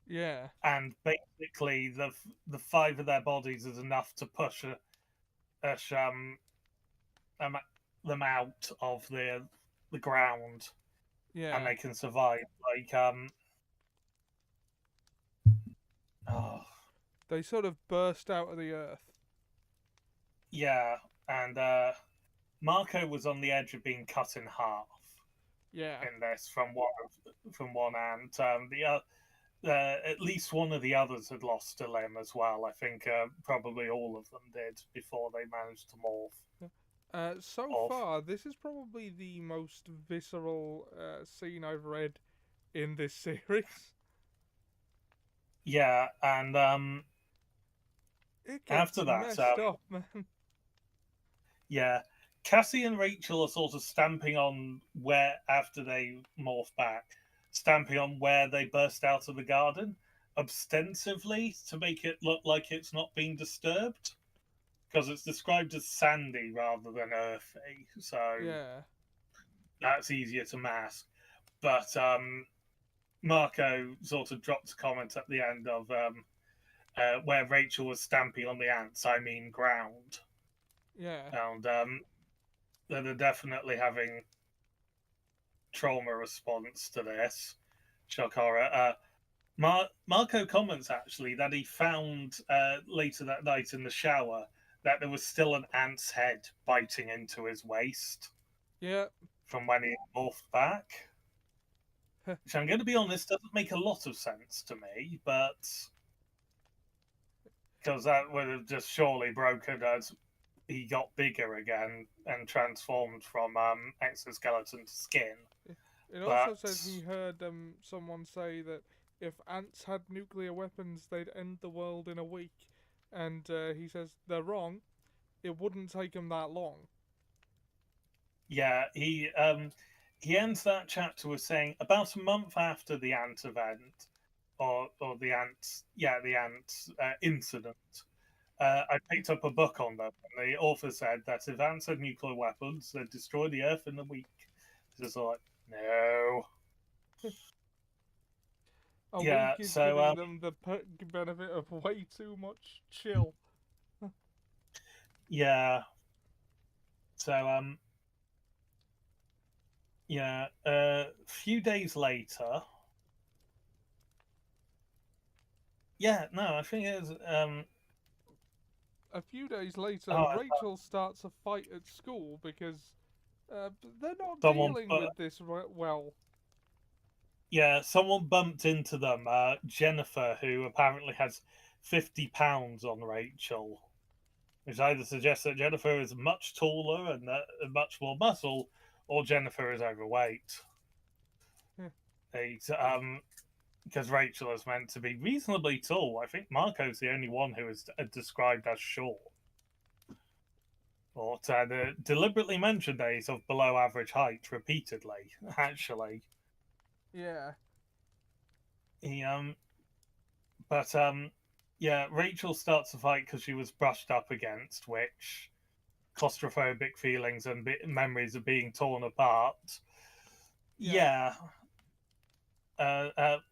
Yeah, And basically, the five of their bodies is enough to push um, them out of the ground, and yeah. they can survive. Like oh They sort of burst out of the earth. yeah, and Marco was on the edge of being cut in half Yeah, in this from one ant. The at least one of the others had lost a limb as well. I think probably all of them did before they managed to morph. So Off. far, this is probably the most visceral scene I've read in this series. Yeah, and It gets after that, messed up, man. yeah, Cassie and Rachel are sort of stamping on where after they morph back, stamping on where they burst out of the garden, ostensibly to make it look like it's not being disturbed, because it's described as sandy rather than earthy. So Yeah, that's easier to mask. But Marco sort of dropped a comment at the end of where Rachel was stamping on the ants, I mean ground. yeah. And they're definitely having trauma response to this. Shock horror. Marco comments actually that he found later that night in the shower that there was still an ant's head biting into his waist Yeah, from when he morphed back. Which I'm going to be honest doesn't make a lot of sense to me, but because that would have just surely broken as he got bigger again and transformed from exoskeleton to skin. it also But said he heard someone say that if ants had nuclear weapons, they'd end the world in a week. and he says they're wrong. It wouldn't take him that long. Yeah, he ends that chapter with saying about a month after the ant event, or the ant incident. I picked up a book on them, and the author said that if ants had nuclear weapons, they'd destroy the Earth in a week. It's like, no. A Yeah, week is so giving them the benefit of way too much chill. yeah, so yeah, a few days later. Yeah, no, I think it was A few days later, oh, Rachel starts a fight at school because they're not someone dealing with this well. yeah, someone bumped into them. Jennifer, who apparently has 50 pounds on Rachel, which either suggests that Jennifer is much taller and much more muscle, or Jennifer is overweight. Because Rachel is meant to be reasonably tall. I think Marco's the only one who is described as short. Or deliberately mentioned that he's of below average height repeatedly, actually. Yeah. He but yeah, Rachel starts the fight because she was brushed up against, which claustrophobic feelings and memories of being torn apart. Yeah,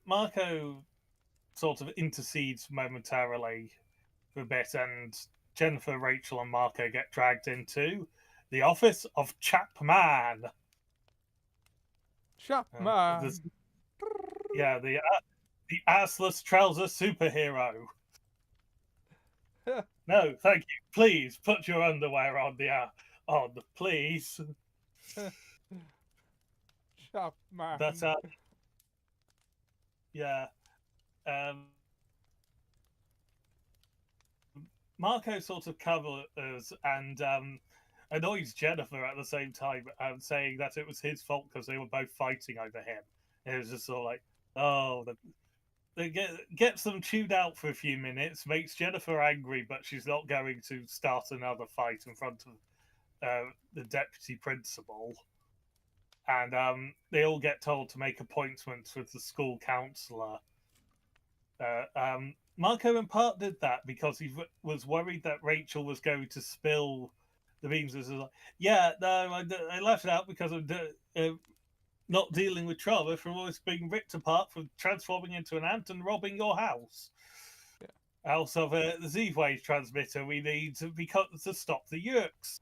Marco sort of intercedes momentarily for a bit, and Jennifer, Rachel, and Marco get dragged into the office of Chapman. Chapman. Yeah, the assless trouser superhero. No, thank you. Please put your underwear on please. But Chapman. yeah, um, Marco sort of covers and annoys Jennifer at the same time, saying that it was his fault because they were both fighting over him. And it was just sort of like, oh, they gets them chewed out for a few minutes, makes Jennifer angry, but she's not going to start another fight in front of the deputy principal. And they all get told to make appointments with the school counselor. Marco in part did that because he was worried that Rachel was going to spill the beans. It was like, yeah, no, I left it out because of not dealing with trauma from always being ripped apart from transforming into an ant and robbing your house. Yeah. Else of the Z-Wave transmitter we need to stop the Yerks.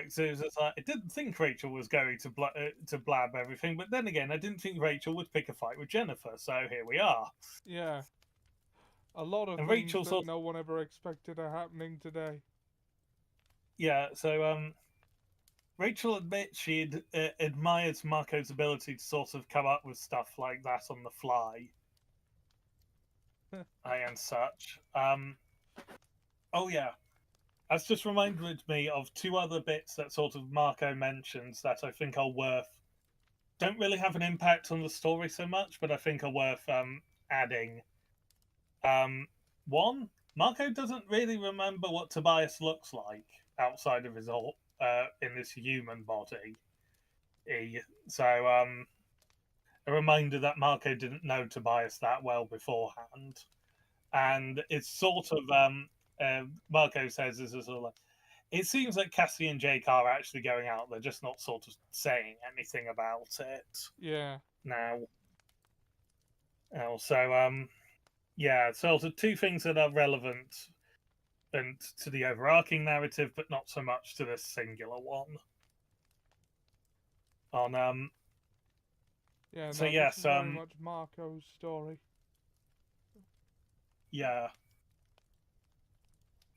So it was just like, I didn't think Rachel was going to blab everything, but then again, I didn't think Rachel would pick a fight with Jennifer, so here we are. Yeah. A lot of And things Rachel that no one ever expected are happening today. Yeah, so Rachel admits she admires Marco's ability to sort of come up with stuff like that on the fly and such. Oh yeah, that's just reminded me of two other bits that sort of Marco mentions that I think are worth. Don't really have an impact on the story so much, but I think are worth adding. One, Marco doesn't really remember what Tobias looks like outside of his in this human body. So a reminder that Marco didn't know Tobias that well beforehand, and it's sort of Marco says this is sort of like, it seems like Cassie and Jake are actually going out. They're just not sort of saying anything about it. Yeah. Now, so yeah, so two things that are relevant and to the overarching narrative, but not so much to this singular one. On Yeah, so no, this yes, is very much Marco's story. yeah.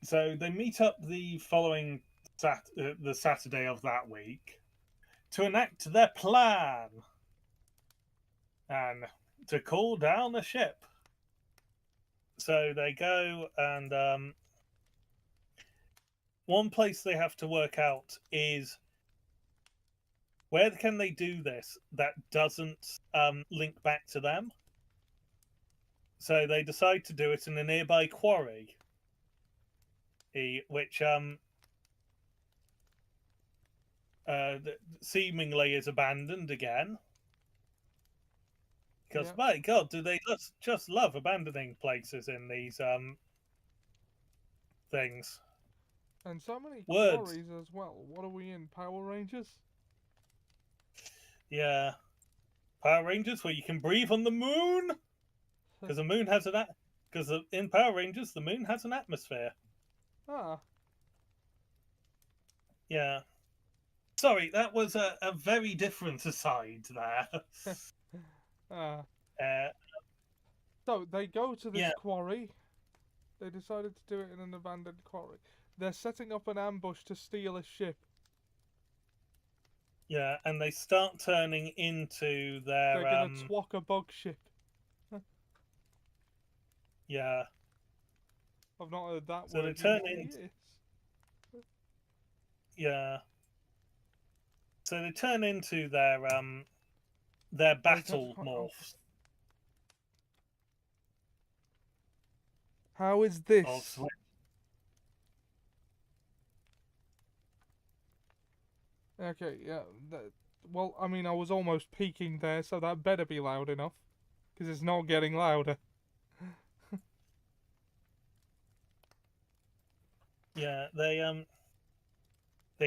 So they meet up the following the Saturday of that week to enact their plan and to call down a ship. So they go and one place they have to work out is where can they do this that doesn't link back to them. so they decide to do it in a nearby quarry, which seemingly is abandoned again. Because Yeah. my God, do they just love abandoning places in these things? And so many Words. quarries as well. What are we in? Power Rangers? Yeah, Power Rangers where you can breathe on the moon because the moon has because in Power Rangers the moon has an atmosphere. Ah. Yeah. Sorry, that was a very different aside there. Ah. uh, So they go to this yeah, quarry. They decided to do it in an abandoned quarry. They're setting up an ambush to steal a ship. yeah, and they start turning into They're their gonna twack a bug ship. yeah. I've not heard that So they word turn used in in years. yeah. So they turn into their Oh, is that battle okay. morphs How is of this? Switch. Okay, yeah. Well, I mean, I was almost peaking there, so that better be loud enough, because it's not getting louder. Yeah, they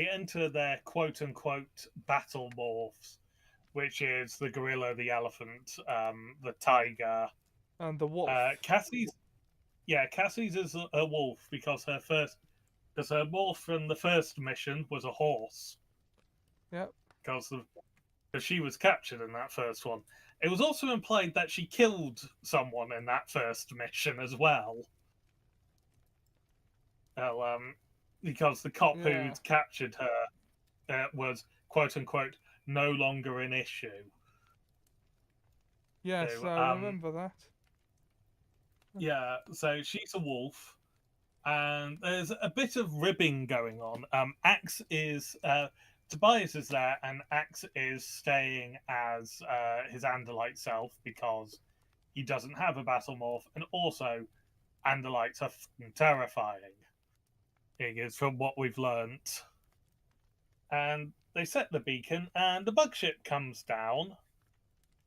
enter their quote unquote battle morphs, which is the gorilla, the elephant, the tiger. And the wolf. Cassie's is a wolf because her morph from the first mission was a horse Yep. because she was captured in that first one. It was also implied that she killed someone in that first mission as well. Well, because the cop Yeah. who'd captured her was quote unquote no longer an issue. Yes, So, I remember that. yeah, so she's a wolf, and there's a bit of ribbing going on. Axe is Tobias is there, and Axe is staying as his Andalite self because he doesn't have a battle morph, and also Andalites are terrifying. It is from what we've learnt. And they set the beacon, and the bug ship comes down,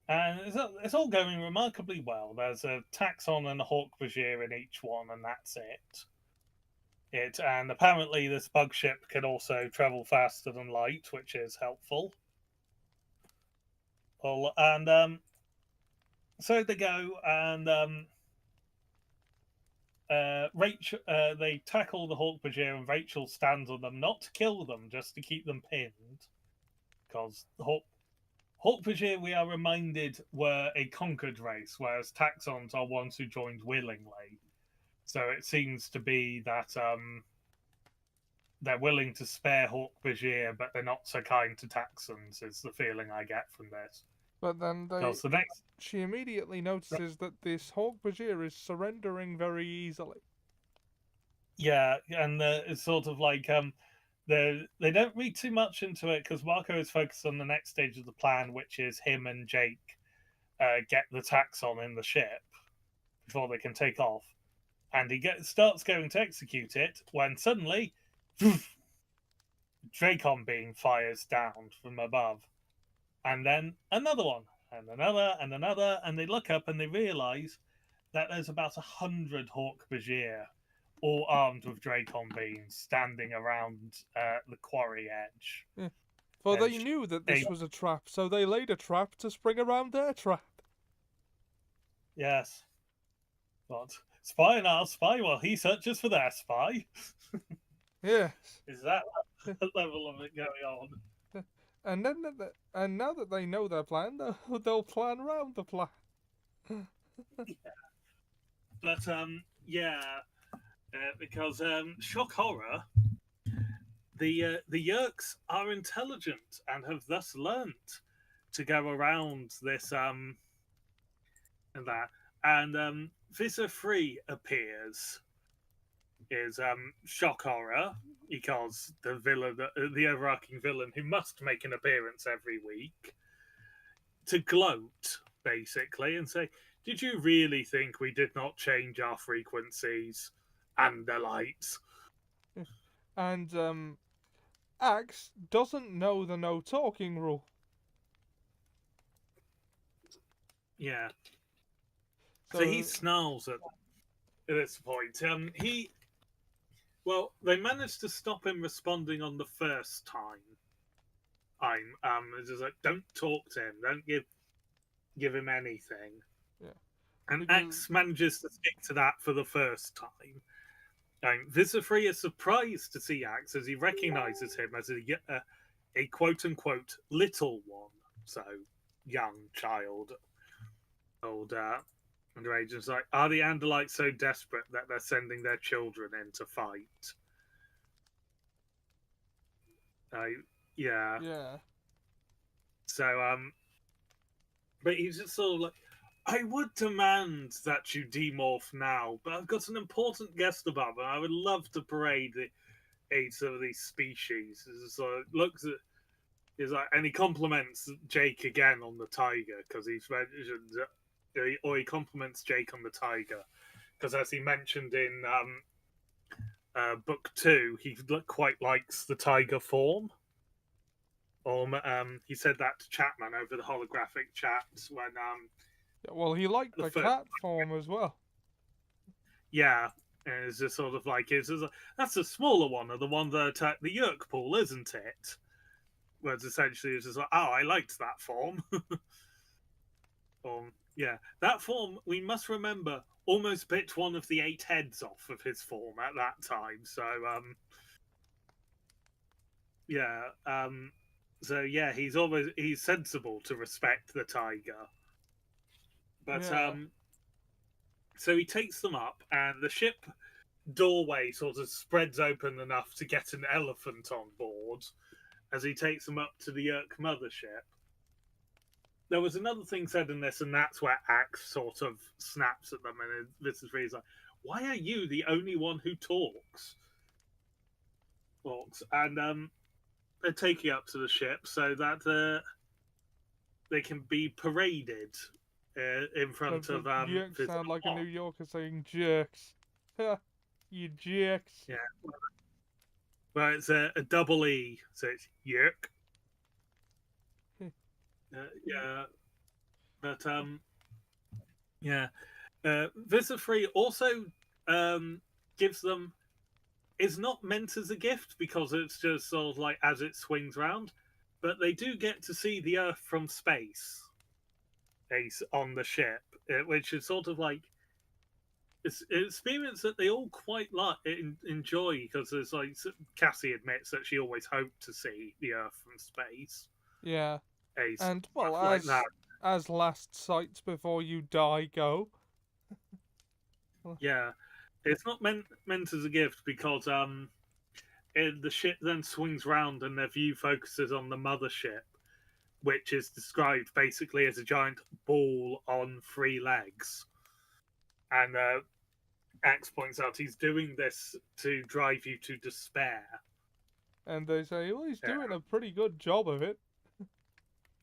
and it's all going remarkably well. There's a Taxon and a Hawk Vizier in each one, and that's it. And apparently, this bug ship can also travel faster than light, which is helpful. Well, and so they go, and Rachel, they tackle the Hawk Vizier, and Rachel stands on them, not to kill them, just to keep them pinned, because the Hawk Vizier, we are reminded, were a conquered race, whereas Taxons are ones who joined willingly. So it seems to be that they're willing to spare Hawk Vizier, but they're not so kind to Taxons, is the feeling I get from this. But then Because the next. she immediately notices that this Hawk Vizier is surrendering very easily. Yeah, and it's sort of like they don't read too much into it because Marco is focused on the next stage of the plan, which is him and Jake get the Taxon in the ship before they can take off, and he starts going to execute it when suddenly Dracon beam fires down from above, and then another one, and another, and another, and they look up and they realise that there's about 100 Hawk Vizier, all armed with Dracon beams, standing around the quarry edge. Yeah. For And they knew that this was a trap, so they laid a trap to spring around their trap. Yes. What? Spy on our spy while he searches for their spy? Yes. Is that level of it going on? And then, and now that they know their plan, they'll plan around the plan. Yeah. But yeah, because shock horror, the Yerks are intelligent and have thus learnt to go around this and that. And Visor 3 appears, is shock horror, because the villain, the overarching villain who must make an appearance every week, to gloat basically, and say, "Did you really think we did not change our frequencies and the lights?" And Axe doesn't know the no talking rule. Yeah. So So he snarls at this point. They managed to stop him responding on the first time. It's just like, don't talk to him, don't give him anything. yeah, And because Axe manages to stick to that for the first time. Visifree is surprised to see Axe as he recognizes him as a quote unquote little one, so young child, older. And the agent's like, are the Andalites so desperate that they're sending their children in to fight? Yeah. yeah, So, but he's just sort of like, I would demand that you demorph now, but I've got an important guest above, and I would love to parade some of these species. So looks at, he's like, and he compliments Jake again on the tiger because he's mentioned, or he compliments Jake on the tiger because, as he mentioned in book 2, he quite likes the tiger form. He said that to Chapman over the holographic chat when well, he liked the cat form as well. Yeah, and it's just sort of like that's the smaller one, or the one that attacked the Yerk pool, isn't it? Whereas essentially it's just like, oh, I liked that form. Yeah, that form, we must remember, almost bit one of the 8 heads off of his form at that time. So yeah, he's sensible to respect the tiger. But Yeah. so he takes them up, and the ship doorway sort of spreads open enough to get an elephant on board as he takes them up to the Yerk mothership. There was another thing said in this, and that's where Axe sort of snaps at them, and this is where he's like, why are you the only one who talks? And they take you up to the ship so that they can be paraded in front of Jerks sound like a New Yorker saying jerks. You jerks. Yeah. Well, it's a double E, so it's Yerk. Yeah. But yeah. Visifree also gives them, is not meant as a gift because it's just sort of like as it swings round, but they do get to see the Earth from space on the ship, which is sort of like it's an experience that they all quite enjoy because there's like Cassie admits that she always hoped to see the Earth from space. Yeah. And well, like as last sights before you die go. Yeah, it's not meant as a gift because the ship then swings round and their view focuses on the mothership, which is described basically as a giant ball on 3 legs. And Axe points out he's doing this to drive you to despair. And they say, well, he's doing a pretty good job of it.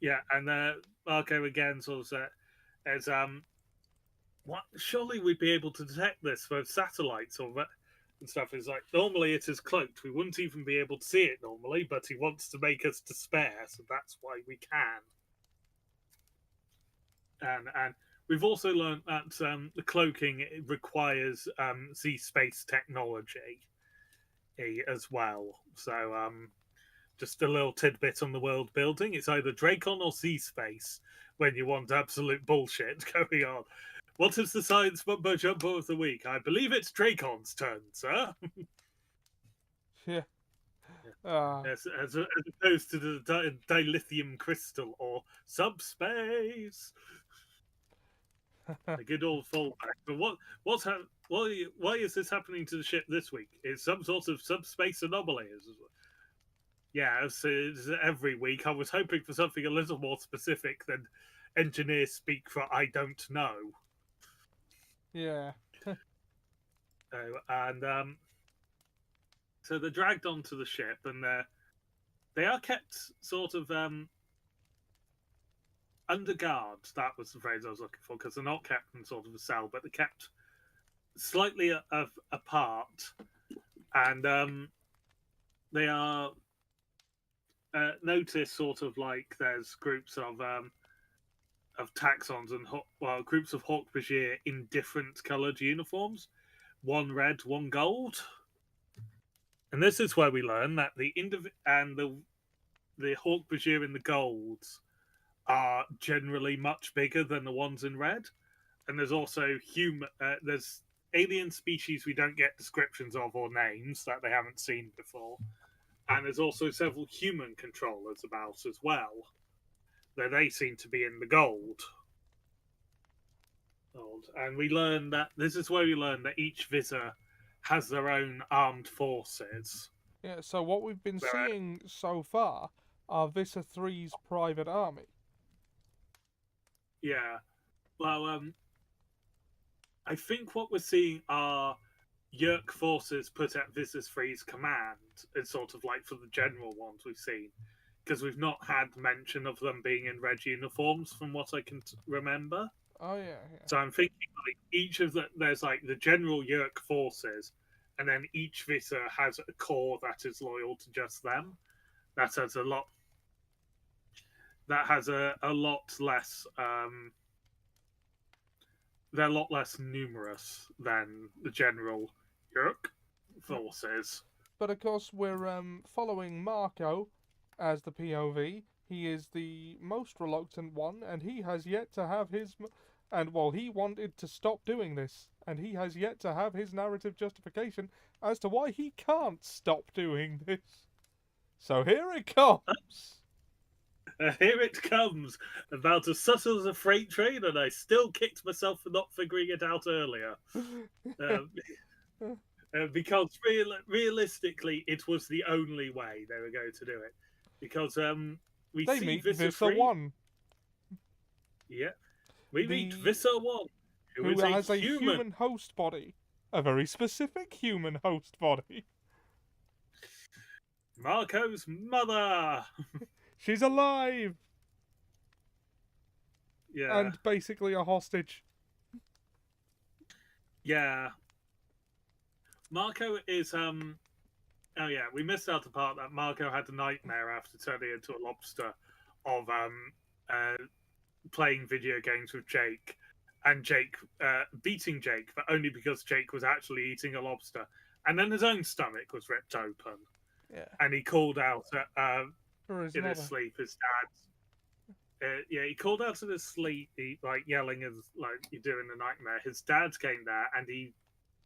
Yeah, and Marco again sort of says, what? Surely we'd be able to detect this for satellites and stuff. It's like, normally it is cloaked. We wouldn't even be able to see it normally, but he wants to make us despair, so that's why we can. And we've also learned that the cloaking requires Z-space technology as well. So just a little tidbit on the world building. It's either Dracon or Z-space when you want absolute bullshit going on. What is the science mumbo jumbo of the week? I believe it's Dracon's turn, sir. Yeah. As opposed to the dilithium crystal or subspace. A good old fallback. But why is this happening to the ship this week? It's some sort of subspace anomaly. Yeah, it's every week. I was hoping for something a little more specific than engineers speak for I don't know. Yeah. So they're dragged onto the ship, and they are kept sort of under guard. That was the phrase I was looking for, because they're not kept in sort of a cell, but they're kept slightly apart, and they are notice sort of like there's groups of taxons and groups of Hawk-Bajir in different coloured uniforms, one red, one gold. And this is where we learn that the Hawk-Bajir in the golds are generally much bigger than the ones in red. And there's also there's alien species we don't get descriptions of or names that they haven't seen before. And there's also several human controllers about as well, though they seem to be in the gold. And we learn that this is where we learn that each Visser has their own armed forces. Yeah, so what we've been seeing so far are Visser 3's private army. Yeah. Well, I think what we're seeing are Yerk forces put at Visser 3's command. It's sort of like for the general ones we've seen. Because we've not had mention of them being in red uniforms from what I can remember. Oh, yeah. So I'm thinking like each of there's like the general Yerk forces, and then each Visser has a core that is loyal to just them. That has a lot. That has a lot less. They're a lot less numerous than the general Yerk forces. But of course, we're following Marco as the POV. He is the most reluctant one, and he has yet to have his. And well, he wanted to stop doing this, and he has yet to have his narrative justification as to why he can't stop doing this. So here it comes. Here it comes, about as subtle as a freight train, and I still kicked myself for not figuring it out earlier. Because realistically, it was the only way they were going to do it. Because we they see meet Visser Visser 1. Yeah. We meet Visser 1, who has a human host body. A very specific human host body. Marco's mother! She's alive! Yeah. And basically a hostage. Yeah. Marco is oh yeah, we missed out the part that Marco had a nightmare after turning into a lobster of playing video games with Jake, and Jake beating Jake, but only because Jake was actually eating a lobster, and then his own stomach was ripped open. Yeah. And he called out in his sleep his dad. He called out in his sleep, like yelling as like you do in the nightmare. His dad came there and he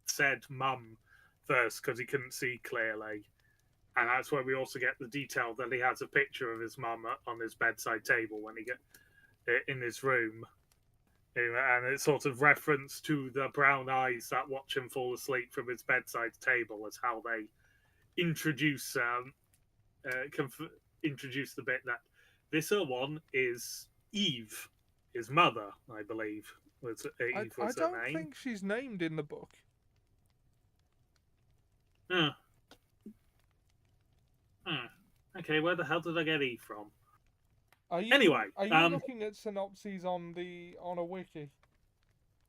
said "mum" first because he couldn't see clearly, and that's where we also get the detail that he has a picture of his mum on his bedside table when he get in his room, and it's sort of reference to the brown eyes that watch him fall asleep from his bedside table as how they introduce introduce the bit that Visser 1 is Eve, his mother, I believe. Eve was I her don't name. think she's named in the book. Okay, where the hell did I get Eve from? Are you looking at synopses on a wiki?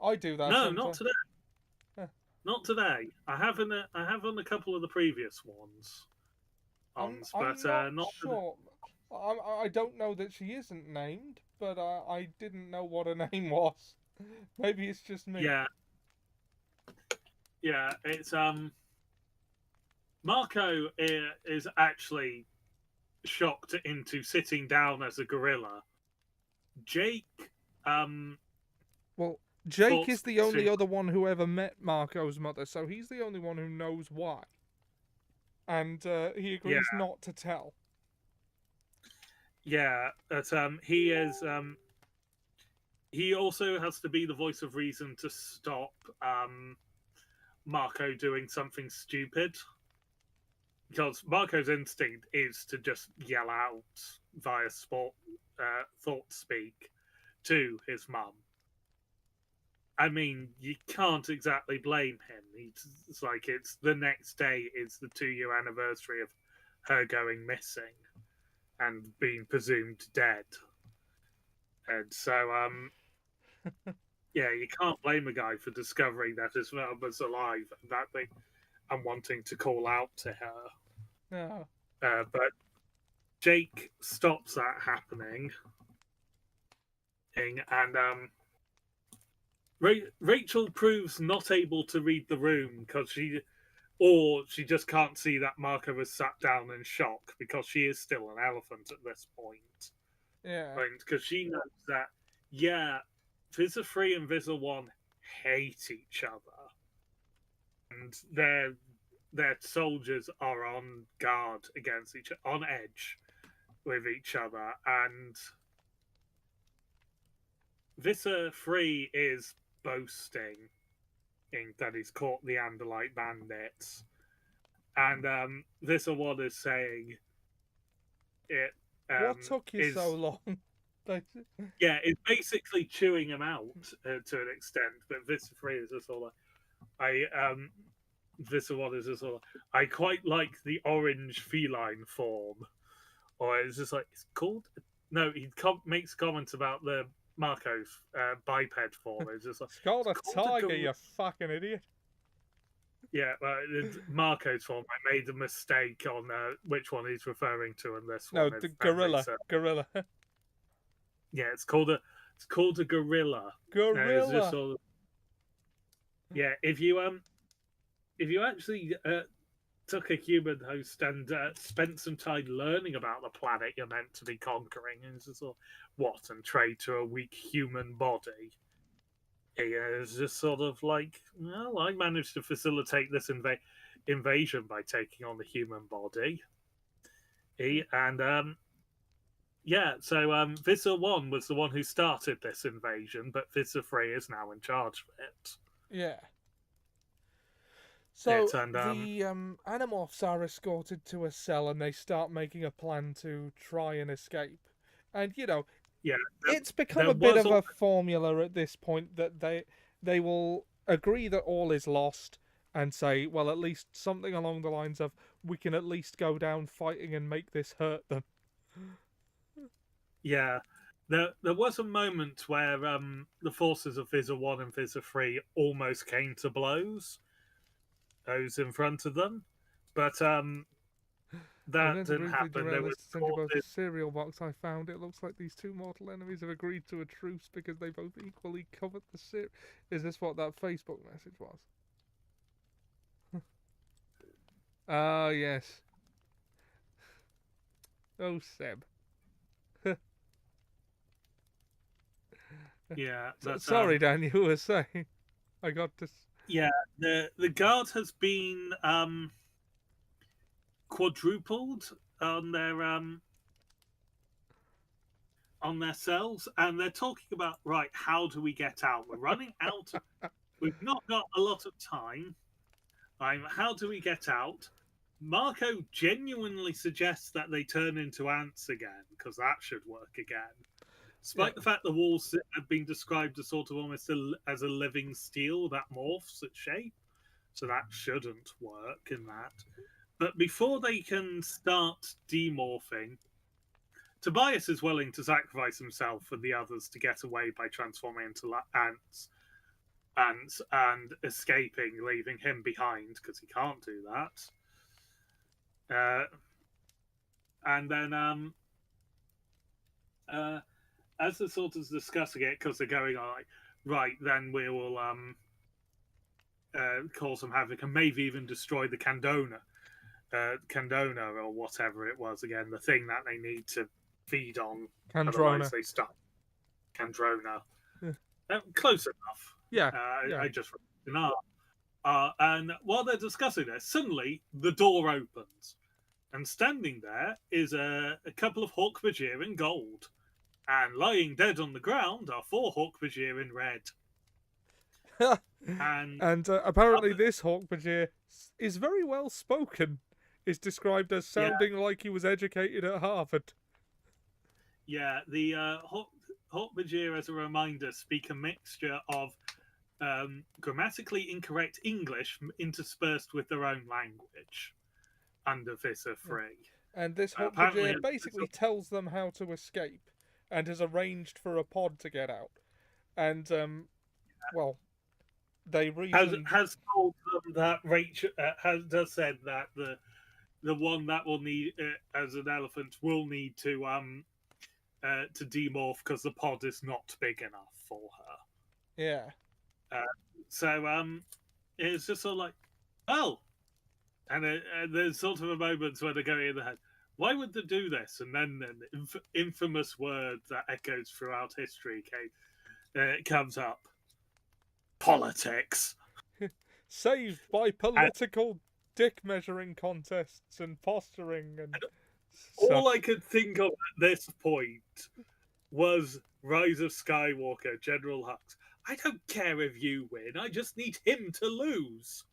I do that. No, sometimes. not today. Not today. I have on a couple of the previous ones. I'm but not sure. I don't know that she isn't named, but I didn't know what her name was. Maybe it's just me. Yeah. Yeah, it's Marco is actually shocked into sitting down as a gorilla. Jake well, Jake is the only other one who ever met Marco's mother, so he's the only one who knows why. And he agrees not to tell. Yeah, but he is. He also has to be the voice of reason to stop Marco doing something stupid. Because Marco's instinct is to just yell out via thought speak to his mum. I mean, you can't exactly blame him. It's like it's the next day is the 2-year anniversary of her going missing and being presumed dead. And so, yeah, you can't blame a guy for discovering that his mum was alive and that thing, and wanting to call out to her. No. But Jake stops that happening, and Rachel proves not able to read the room because she just can't see that Marco was sat down in shock because she is still an elephant at this point. Yeah. Because she knows that, yeah, Visor 3 and Visor 1 hate each other. And their soldiers are on guard against each other, on edge with each other. And Visor 3 is boasting that he's caught the Andalite bandits. And Visor 1 is saying it. What took you so long? Yeah, it's basically chewing him out to an extent, but Visor 3 is just all like, Visor 1 is just all like, I quite like the orange feline form. Or it's just like, it's called. No, he makes comments about the Marco's biped form. It's just like, It's called a tiger, gorilla. you fucking idiot. Yeah, it's Marco's form. I made a mistake on which one he's referring to in this No, one. the gorilla. Gorilla. Yeah, it's called a gorilla. Gorilla. It's just sort of, yeah, if you actually took a human host and spent some time learning about the planet you're meant to be conquering, and it's just sort of, what, and trade to a weak human body. It's just sort of like, well, I managed to facilitate this invasion by taking on the human body. And yeah, so Visor 1 was the one who started this invasion, but Visor 3 is now in charge of it. Yeah. So and, the Animorphs are escorted to a cell and they start making a plan to try and escape. And, you know, yeah, it's become a bit of a formula at this point that they will agree that all is lost and say, well, at least something along the lines of, we can at least go down fighting and make this hurt them. Yeah. There was a moment where the forces of Visor 1 and Visor 3 almost came to blows. Those in front of them. But that didn't happen. There was think about the cereal box I found. It looks like these two mortal enemies have agreed to a truce because they both equally covet the cereal. Is this what that Facebook message was? Ah, yes. Oh, Seb. Yeah. Sorry, Dan, you were saying. I got this. Yeah, the guard has been quadrupled on their cells, and they're talking about, right, how do we get out? We're running out. We've not got a lot of time. How do we get out? Marco genuinely suggests that they turn into ants again, because that should work again. Despite the fact the walls have been described as sort of almost as a living steel that morphs its shape, so that shouldn't work in that. But before they can start demorphing, Tobias is willing to sacrifice himself for the others to get away by transforming into ants and escaping, leaving him behind because he can't do that. And then as they're sort of discussing it, because they're going on like, right, then we will cause some havoc and maybe even destroy the Candona or whatever it was again, the thing that they need to feed on. Candrona. Otherwise they start. Candrona. Close enough. Yeah. I just wrote and while they're discussing this, suddenly the door opens, and standing there is a couple of Hawk-Bajir in gold. And lying dead on the ground are 4 Hawk-Bajir in red. and apparently this Hawk-Bajir is very well spoken. Is described as sounding like he was educated at Harvard. Yeah, the Hawk-Bajir, as a reminder, speak a mixture of grammatically incorrect English interspersed with their own language under Visor 3. And this Hawk-Bajir basically tells them how to escape. and has arranged for a pod to get out. And well, they reasoned. has told them that Rachel has said that the one that will need as an elephant will need to demorph because the pod is not big enough for her. Yeah. So it's just sort of like, oh, and there's sort of a moment where they're going in the head. Why would they do this? And then an infamous word that echoes throughout history comes up: politics. Saved by political dick measuring contests and posturing and all I could think of at this point was Rise of Skywalker, General Hux. I don't care if you win, I just need him to lose.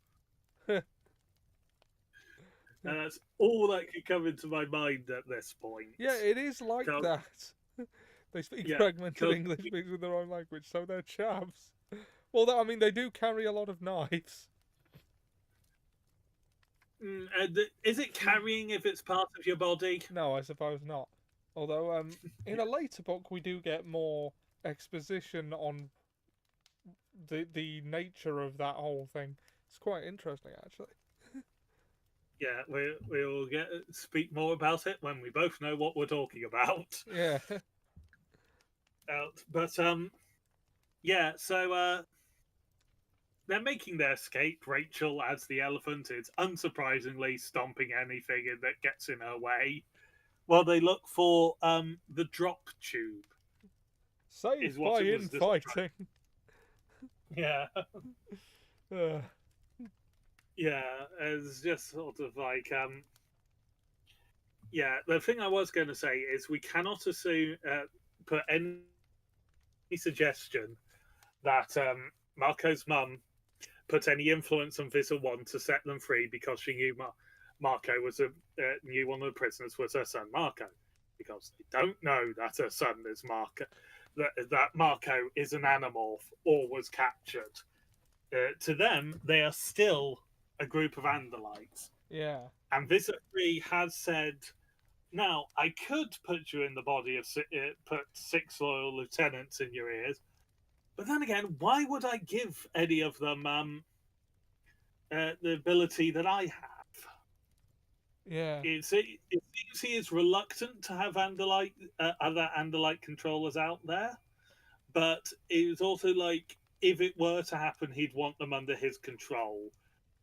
And that's all that could come into my mind at this point. Yeah, it is like that. They speak fragmented English, speaks with their own language, so they're chavs. Well, I mean, they do carry a lot of knives. Is it carrying if it's part of your body? No, I suppose not. Although, in a later book, we do get more exposition on the nature of that whole thing. It's quite interesting, actually. Yeah, we'll speak more about it when we both know what we're talking about. Yeah. But yeah. So they're making their escape. Rachel, as the elephant, is unsurprisingly stomping anything that gets in her way, while they look for the drop tube. Saved by infighting. Yeah. Yeah, it's just sort of like yeah. The thing I was going to say is we cannot assume put any suggestion that Marco's mum put any influence on Visa One to set them free because she knew Marco was knew one of the prisoners was her son Marco, because they don't know that her son is Marco, that Marco is an Animorph or was captured. To them, they are still a group of Andalites. Yeah. And Visa 3 has said, now, I could put you in the body of put 6 loyal lieutenants in your ears, but then again, why would I give any of them the ability that I have? Yeah. It seems he is reluctant to have other Andalite controllers out there, but it's also like, if it were to happen, he'd want them under his control.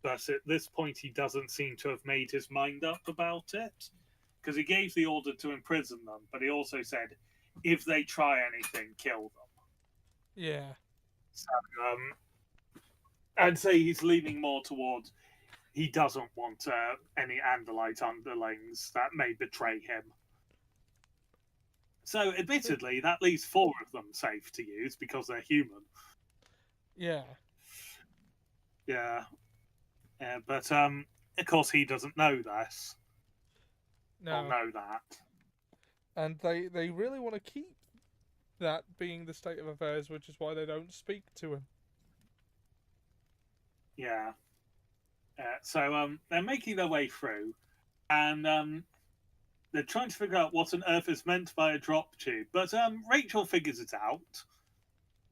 But at this point, he doesn't seem to have made his mind up about it, because he gave the order to imprison them, but he also said, if they try anything, kill them. Yeah. So, I'd say he's leaning more towards he doesn't want any Andalite underlings that may betray him. So, admittedly, that leaves 4 of them safe to use because they're human. Yeah. Yeah. But of course, he doesn't know this. No. Or know that. And they really want to keep that being the state of affairs, which is why they don't speak to him. Yeah. So they're making their way through, and they're trying to figure out what on earth is meant by a drop tube. But Rachel figures it out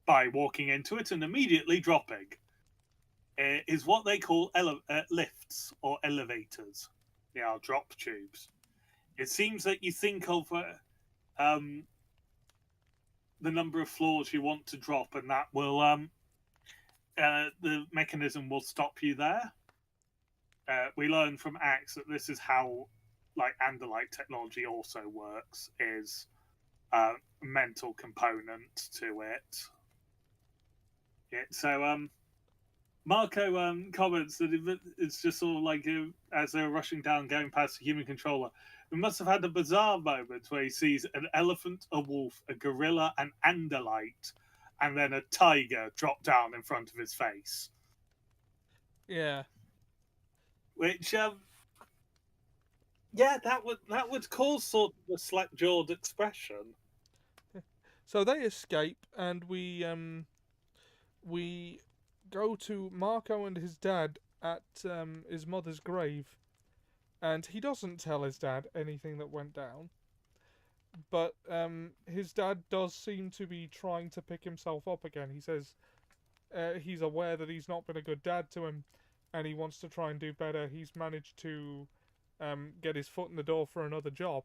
by walking into it and immediately dropping. Is what they call lifts or elevators. They are drop tubes. It seems that you think of the number of floors you want to drop, and that will the mechanism will stop you there. We learn from Axe that this is how like Andalite technology also works, is a mental component to it. So Marco comments that it's just sort of like as they're rushing down, going past the human controller, we must have had a bizarre moment where he sees an elephant, a wolf, a gorilla, an Andalite, and then a tiger drop down in front of his face. Yeah. Which, yeah, that would cause sort of a slack-jawed expression. So they escape, and we go to Marco and his dad at his mother's grave, and he doesn't tell his dad anything that went down. but his dad does seem to be trying to pick himself up again. He says he's aware that he's not been a good dad to him, and he wants to try and do better. He's managed to get his foot in the door for another job.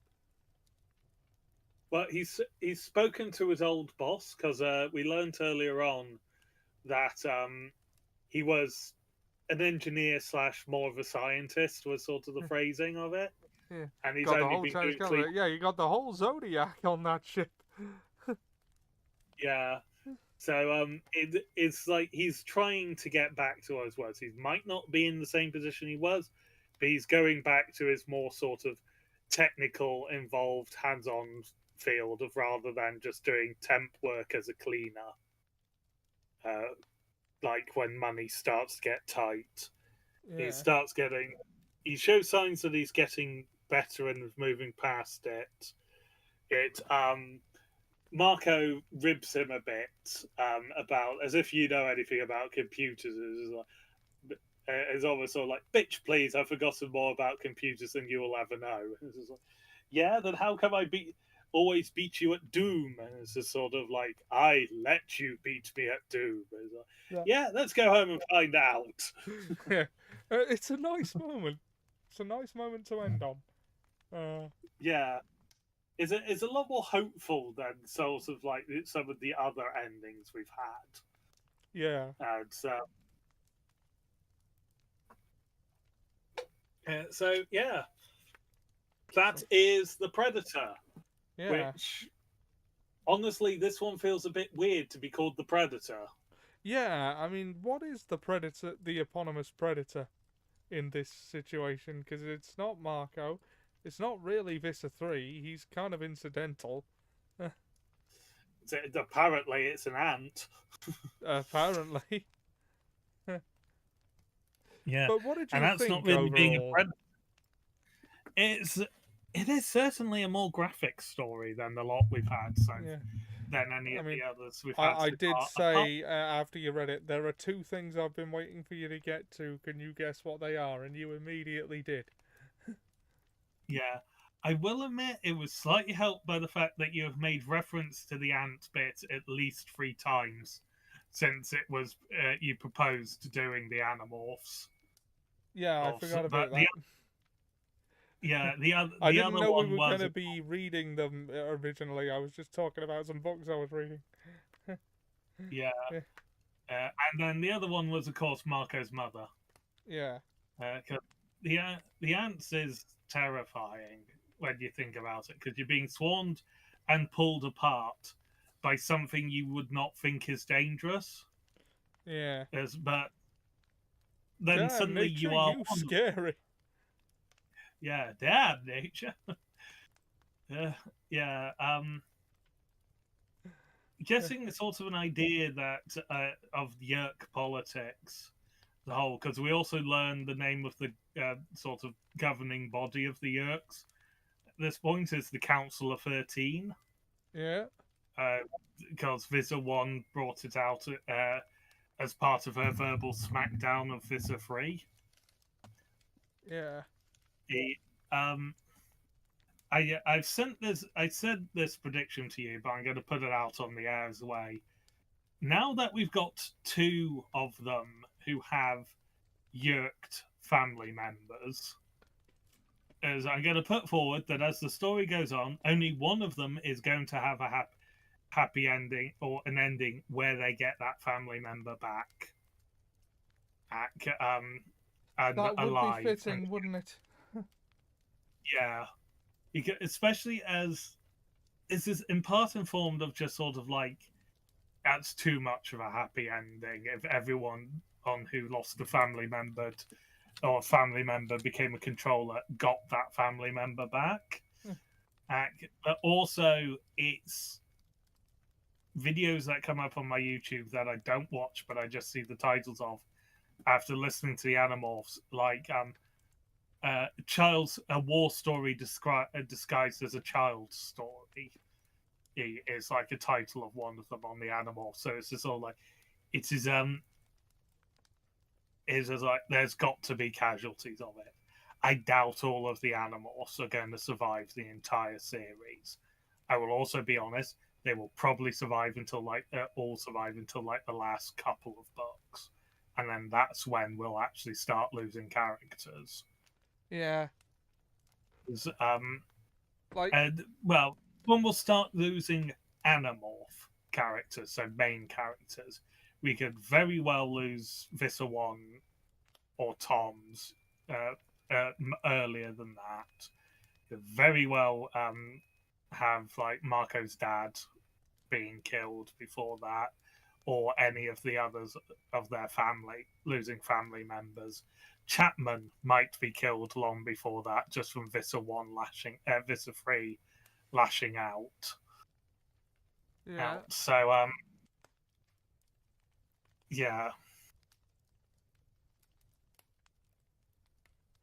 Well, he's spoken to his old boss because we learned earlier on that he was an engineer slash more of a scientist was sort of the phrasing of it, Yeah, and he's got the only whole been Chinese doing calendar. Yeah, you got the whole zodiac on that ship. yeah. So it's like he's trying to get back to his words. He might not be in the same position he was, but he's going back to his more sort of technical, involved, hands-on field of rather than just doing temp work as a cleaner. Like when money starts to get tight, he Yeah, starts getting. He shows signs that he's getting better and moving past it. Marco ribs him a bit about as if you know anything about computers. It's almost sort of like, bitch, please, I've forgotten more about computers than you will ever know. It's like, yeah, then how come I always beat you at Doom? And it's just sort of like, I let you beat me at Doom. It's like, yeah. yeah, let's go home and find out. Yeah. It's a nice moment. It's a nice moment to end on. Yeah. It's a lot more hopeful than sort of like some of the other endings we've had. Yeah. And so yeah, that is the Predator. Yeah. Which honestly, this one feels a bit weird to be called the Predator. Yeah, I mean, what is the predator, the eponymous predator in this situation? Because it's not Marco. It's not really Vista 3. He's kind of incidental. Apparently, it's an ant. Apparently. Yeah, But what did and you that's not think really being a overall? predator. It is certainly a more graphic story than the lot we've had Yeah. than any I of mean, the others we've had. I So did far. say after you read it, there are two things I've been waiting for you to get to. Can you guess what they are? And you immediately did. Yeah, I will admit it was slightly helped by the fact that you have made reference to the ant bit at least 3 times since it was you proposed doing the Animorphs. Yeah, I forgot But about that. I the didn't other know we one were going was to be reading them originally. I was just talking about some books I was reading. yeah, Yeah. and then the other one was of course Marco's mother. Yeah. 'Cause the ants is terrifying when you think about it because you're being swarmed and pulled apart by something you would not think is dangerous. Yeah. But then Damn, suddenly nature, you are you one. scary. Yeah, damn nature. Yeah. Guessing sort of an idea that of Yerk politics, the whole, because we also learned the name of the sort of governing body of the Yerks. At this point is the Council of 13. Yeah. Because Visa 1 brought it out as part of her verbal smackdown of Visa 3. Yeah. Um, I said this prediction to you, but I'm going to put it out on the air as well. Now that we've got 2 of them who have yerked family members, as I'm going to put forward that as the story goes on, only one of them is going to have a happy ending or an ending where they get that family member back, and That would alive. be fitting, wouldn't it? Yeah, especially as this is in part informed of just sort of like that's too much of a happy ending if everyone on who lost a family member or a family member became a controller got that family member back. But also it's videos that come up on my YouTube that I don't watch but I just see the titles of after listening to the Animorphs, like a war story disguised as a child's story is like a title of one of them on the Animorphs. So it's just all like it is just like there's got to be casualties of it. I doubt all of the Animorphs are going to survive the entire series, I will also be honest, they will probably survive until all survive until like the last couple of books, and then that's when we'll actually start losing characters. Yeah, 'Cause, like and well, when we'll start losing Animorph characters, so main characters, we could very well lose Visser 1 or Tom's earlier than that. Could very well have like Marco's dad being killed before that, or any of the others of their family losing family members. Chapman might be killed long before that, just from Visser 3 lashing out. yeah, So yeah.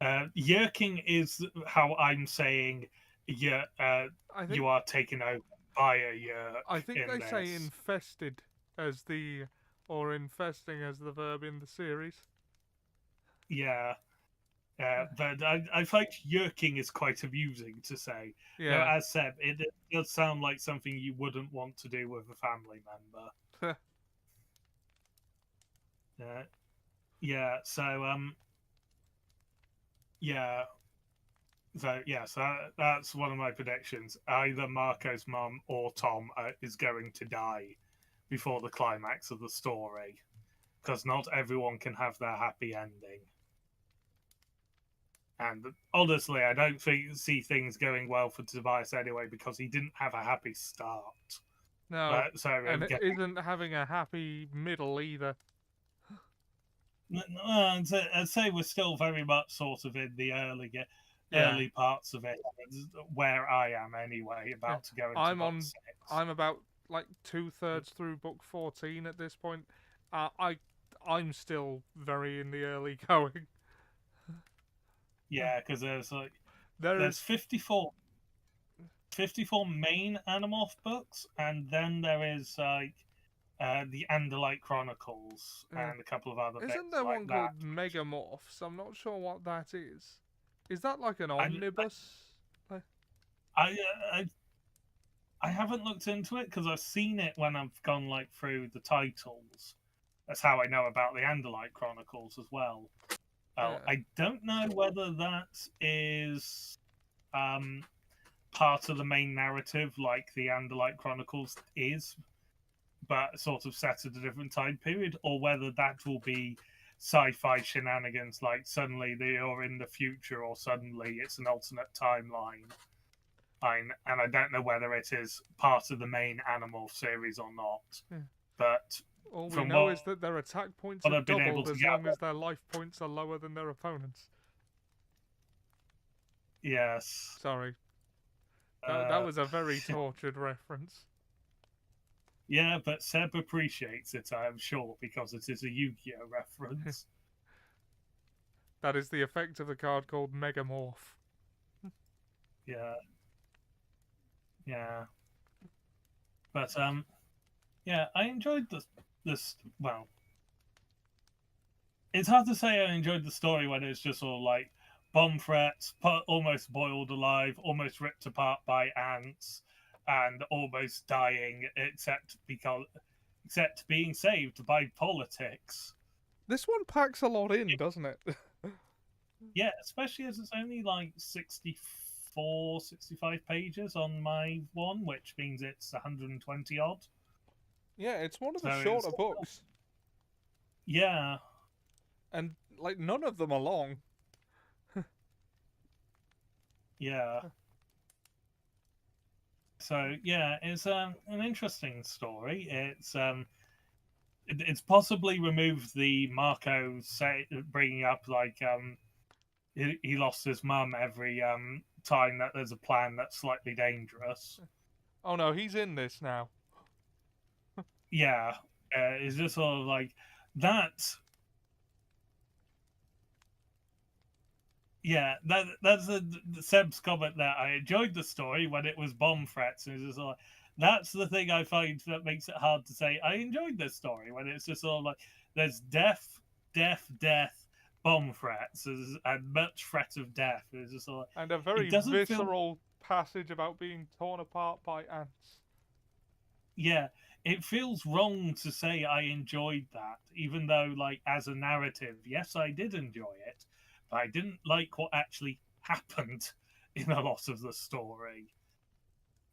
Yerking is how I'm saying. Yeah, I think you are taken over by a Yerk I think in they say this. infested as the or infesting as the verb in the series. Yeah, but I find yerking is quite amusing to say. Though, Yeah. as said, it does sound like something you wouldn't want to do with a family member. Yeah. Yeah. So that's one of my predictions. Either Marco's mum or Tom is going to die before the climax of the story, because not everyone can have their happy ending. And honestly, I don't see things going well for Tobias anyway, because he didn't have a happy start. No, So and it again, isn't having a happy middle either. I'd say we're still very much sort of in the Yeah, early parts of it, where I am anyway, yeah. about to go into book 6. I'm about like 2/3 through book 14 at this point. I'm still very in the early going. Yeah, because there's There's 54 main Animorph books, and then there is like the Andalite Chronicles and a couple of other isn't bits there like one that. called Megamorphs? I'm not sure what that is. Is that like an I, omnibus? Like, I, I haven't looked into it because I've seen it when I've gone like through the titles. That's how I know about the Andalite Chronicles as well. yeah. I don't know whether that is part of the main narrative, like the Andalite Chronicles is, but sort of set at a different time period, or whether that will be sci-fi shenanigans, like suddenly they are in the future, or suddenly it's an alternate timeline. And I don't know whether it is part of the main Animorph series or not. Yeah. But All we from know is that their attack points are I've been able doubled to as long gather, as their life points are lower than their opponents. yes, Sorry. That was a very tortured reference. yeah, but Seb appreciates it, I am sure, because it is a Yu-Gi-Oh reference. That is the effect of the card called Megamorph. Yeah, yeah, but yeah, I enjoyed this. Well, it's hard to say I enjoyed the story when it's just all like bomb threats, almost boiled alive, almost ripped apart by ants, and almost dying, except being saved by politics. This one packs a lot in, doesn't it? Yeah, especially as it's only like 64, 65 pages on my one, which means it's 120 odd. Yeah, it's one of the So shorter books. Yeah. And, like, none of them are long. Yeah. So yeah, it's an interesting story. It's possibly removed the Marco bringing up like he lost his mum every time that there's a plan that's slightly dangerous. Oh no, he's in this now. Yeah, it's just sort of like that. Yeah, that's Seb's comment there. I enjoyed the story when it was bomb threats, and it's just like that's the thing I find that makes it hard to say I enjoyed this story when it's just all like there's death, bomb threats, and much threat of death. It's just like And a very it doesn't visceral passage about being torn apart by ants. Yeah, it feels wrong to say I enjoyed that, even though, like, as a narrative, yes, I did enjoy it, but I didn't like what actually happened in a lot of the story.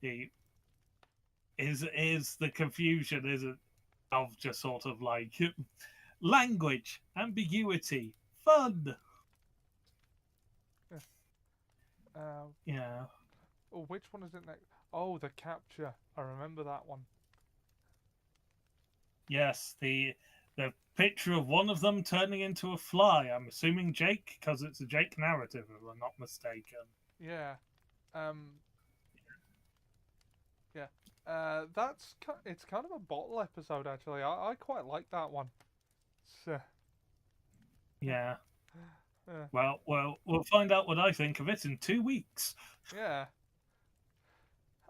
The is the confusion is it of just sort of like language, ambiguity, fun. Uh, Yeah. oh, which one is it next? Oh, the capture. I remember that one. Yes, the picture of one of them turning into a fly. I'm assuming Jake, because it's a Jake narrative, if I'm not mistaken. Yeah. Um. Yeah. It's kind of a bottle episode actually. I quite like that one. So, Yeah. uh, Well, we'll find out what I think of it in 2 weeks. yeah.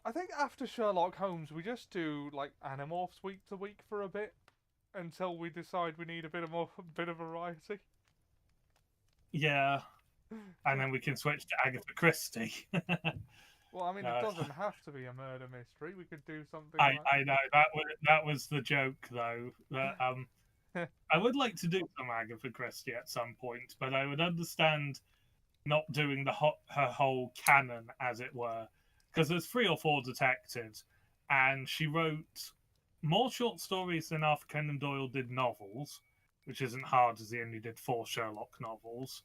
I think after Sherlock Holmes, we just do like Animorphs week to week for a bit until we decide we need a bit of more, bit of variety. Yeah, and then we can switch to Agatha Christie. Well, I mean, it No, doesn't have to be a murder mystery. We could do something I know that was the joke though. That like. I would like to do some Agatha Christie at some point, but I would understand not doing her whole canon, as it were, because there's 3 or 4 detectives, and she wrote more short stories than Arthur Conan Doyle did novels, which isn't hard as he only did 4 Sherlock novels.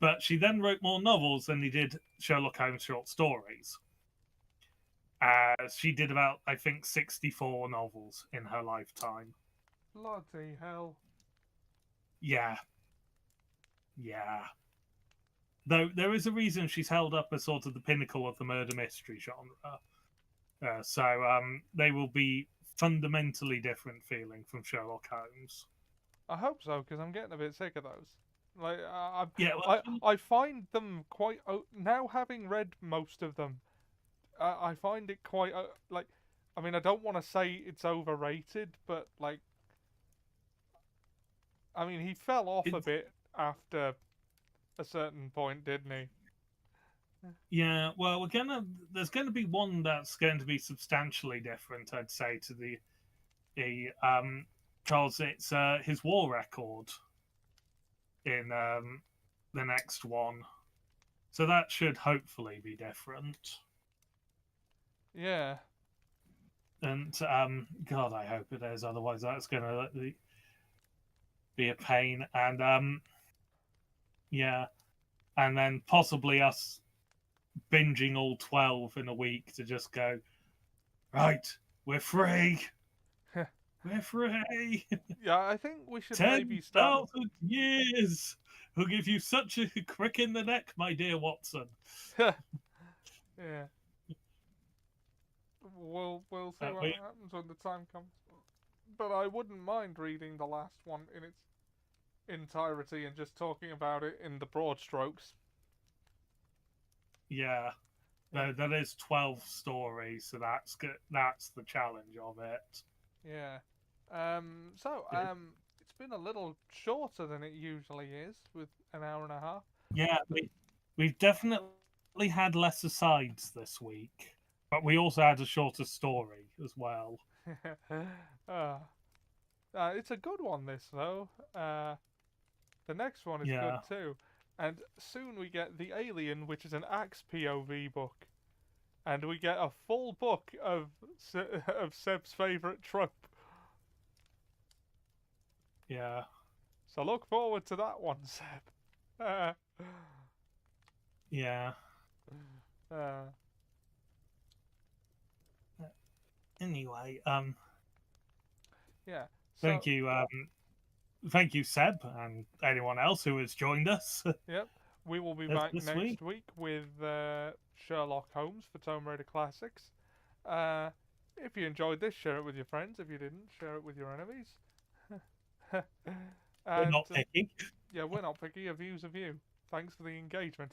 But she then wrote more novels than he did Sherlock Holmes short stories. She did about, I think, 64 novels in her lifetime. Bloody hell. Yeah. Yeah. Though there is a reason she's held up as sort of the pinnacle of the murder mystery genre. So they will be fundamentally different feeling from Sherlock Holmes. I hope so, because I'm getting a bit sick of those. Like, Yeah, I find them quite now having read most of them. I find it quite like, I mean, I don't want to say it's overrated, but like, I mean, he fell off a bit after a certain point, didn't he? yeah, well, there's gonna be one that's going to be substantially different, I'd say, to the because it's his war record in the next one, so that should hopefully be different. Yeah. And God, I hope it is. Otherwise, that's gonna be a pain. And yeah, and then possibly us binging all 12 in a week to just go, right, we're free. We're free. Yeah, I think we should maybe start. 10,000 years will give you such a crick in the neck, my dear Watson. Yeah. We'll see what happens when the time comes. But I wouldn't mind reading the last one in its entirety and just talking about it in the broad strokes. Yeah. No, that is 12 stories, so that's good. That's the challenge of it. Yeah. It's been a little shorter than it usually is, with an hour and a half. Yeah, we've definitely had less asides this week, but we also had a shorter story as well. It's a good one, this though. The next one is good too, and soon we get The Alien, which is an Axe POV book, and we get a full book of Seb's favorite trope. Yeah. So look forward to that one, Seb. Yeah. Anyway, yeah. Thank you, Seb, and anyone else who has joined us. Yep. We will be back next week with Sherlock Holmes for Tome Raider Classics. If you enjoyed this, share it with your friends. If you didn't, share it with your enemies. We're not picky. Yeah, we're not picky. A view's a view. Thanks for the engagement.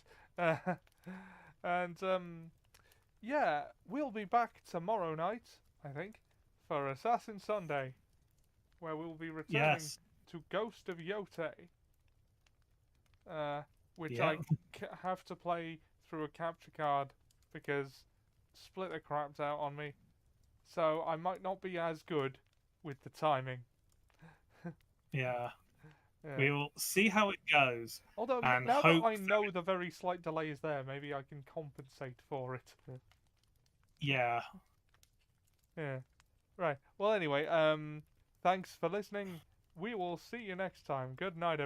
Yeah, we'll be back tomorrow night, I think, for Assassin Sunday, where we'll be returning to Ghost of Yote, which I have to play through a capture card because Splitter crapped out on me. So I might not be as good with the timing. Yeah. Yeah. We will see how it goes. Although and now that hope I know the very slight delay is there, maybe I can compensate for it. Yeah. Yeah. Right. Well, anyway, thanks for listening. We will see you next time. Good night,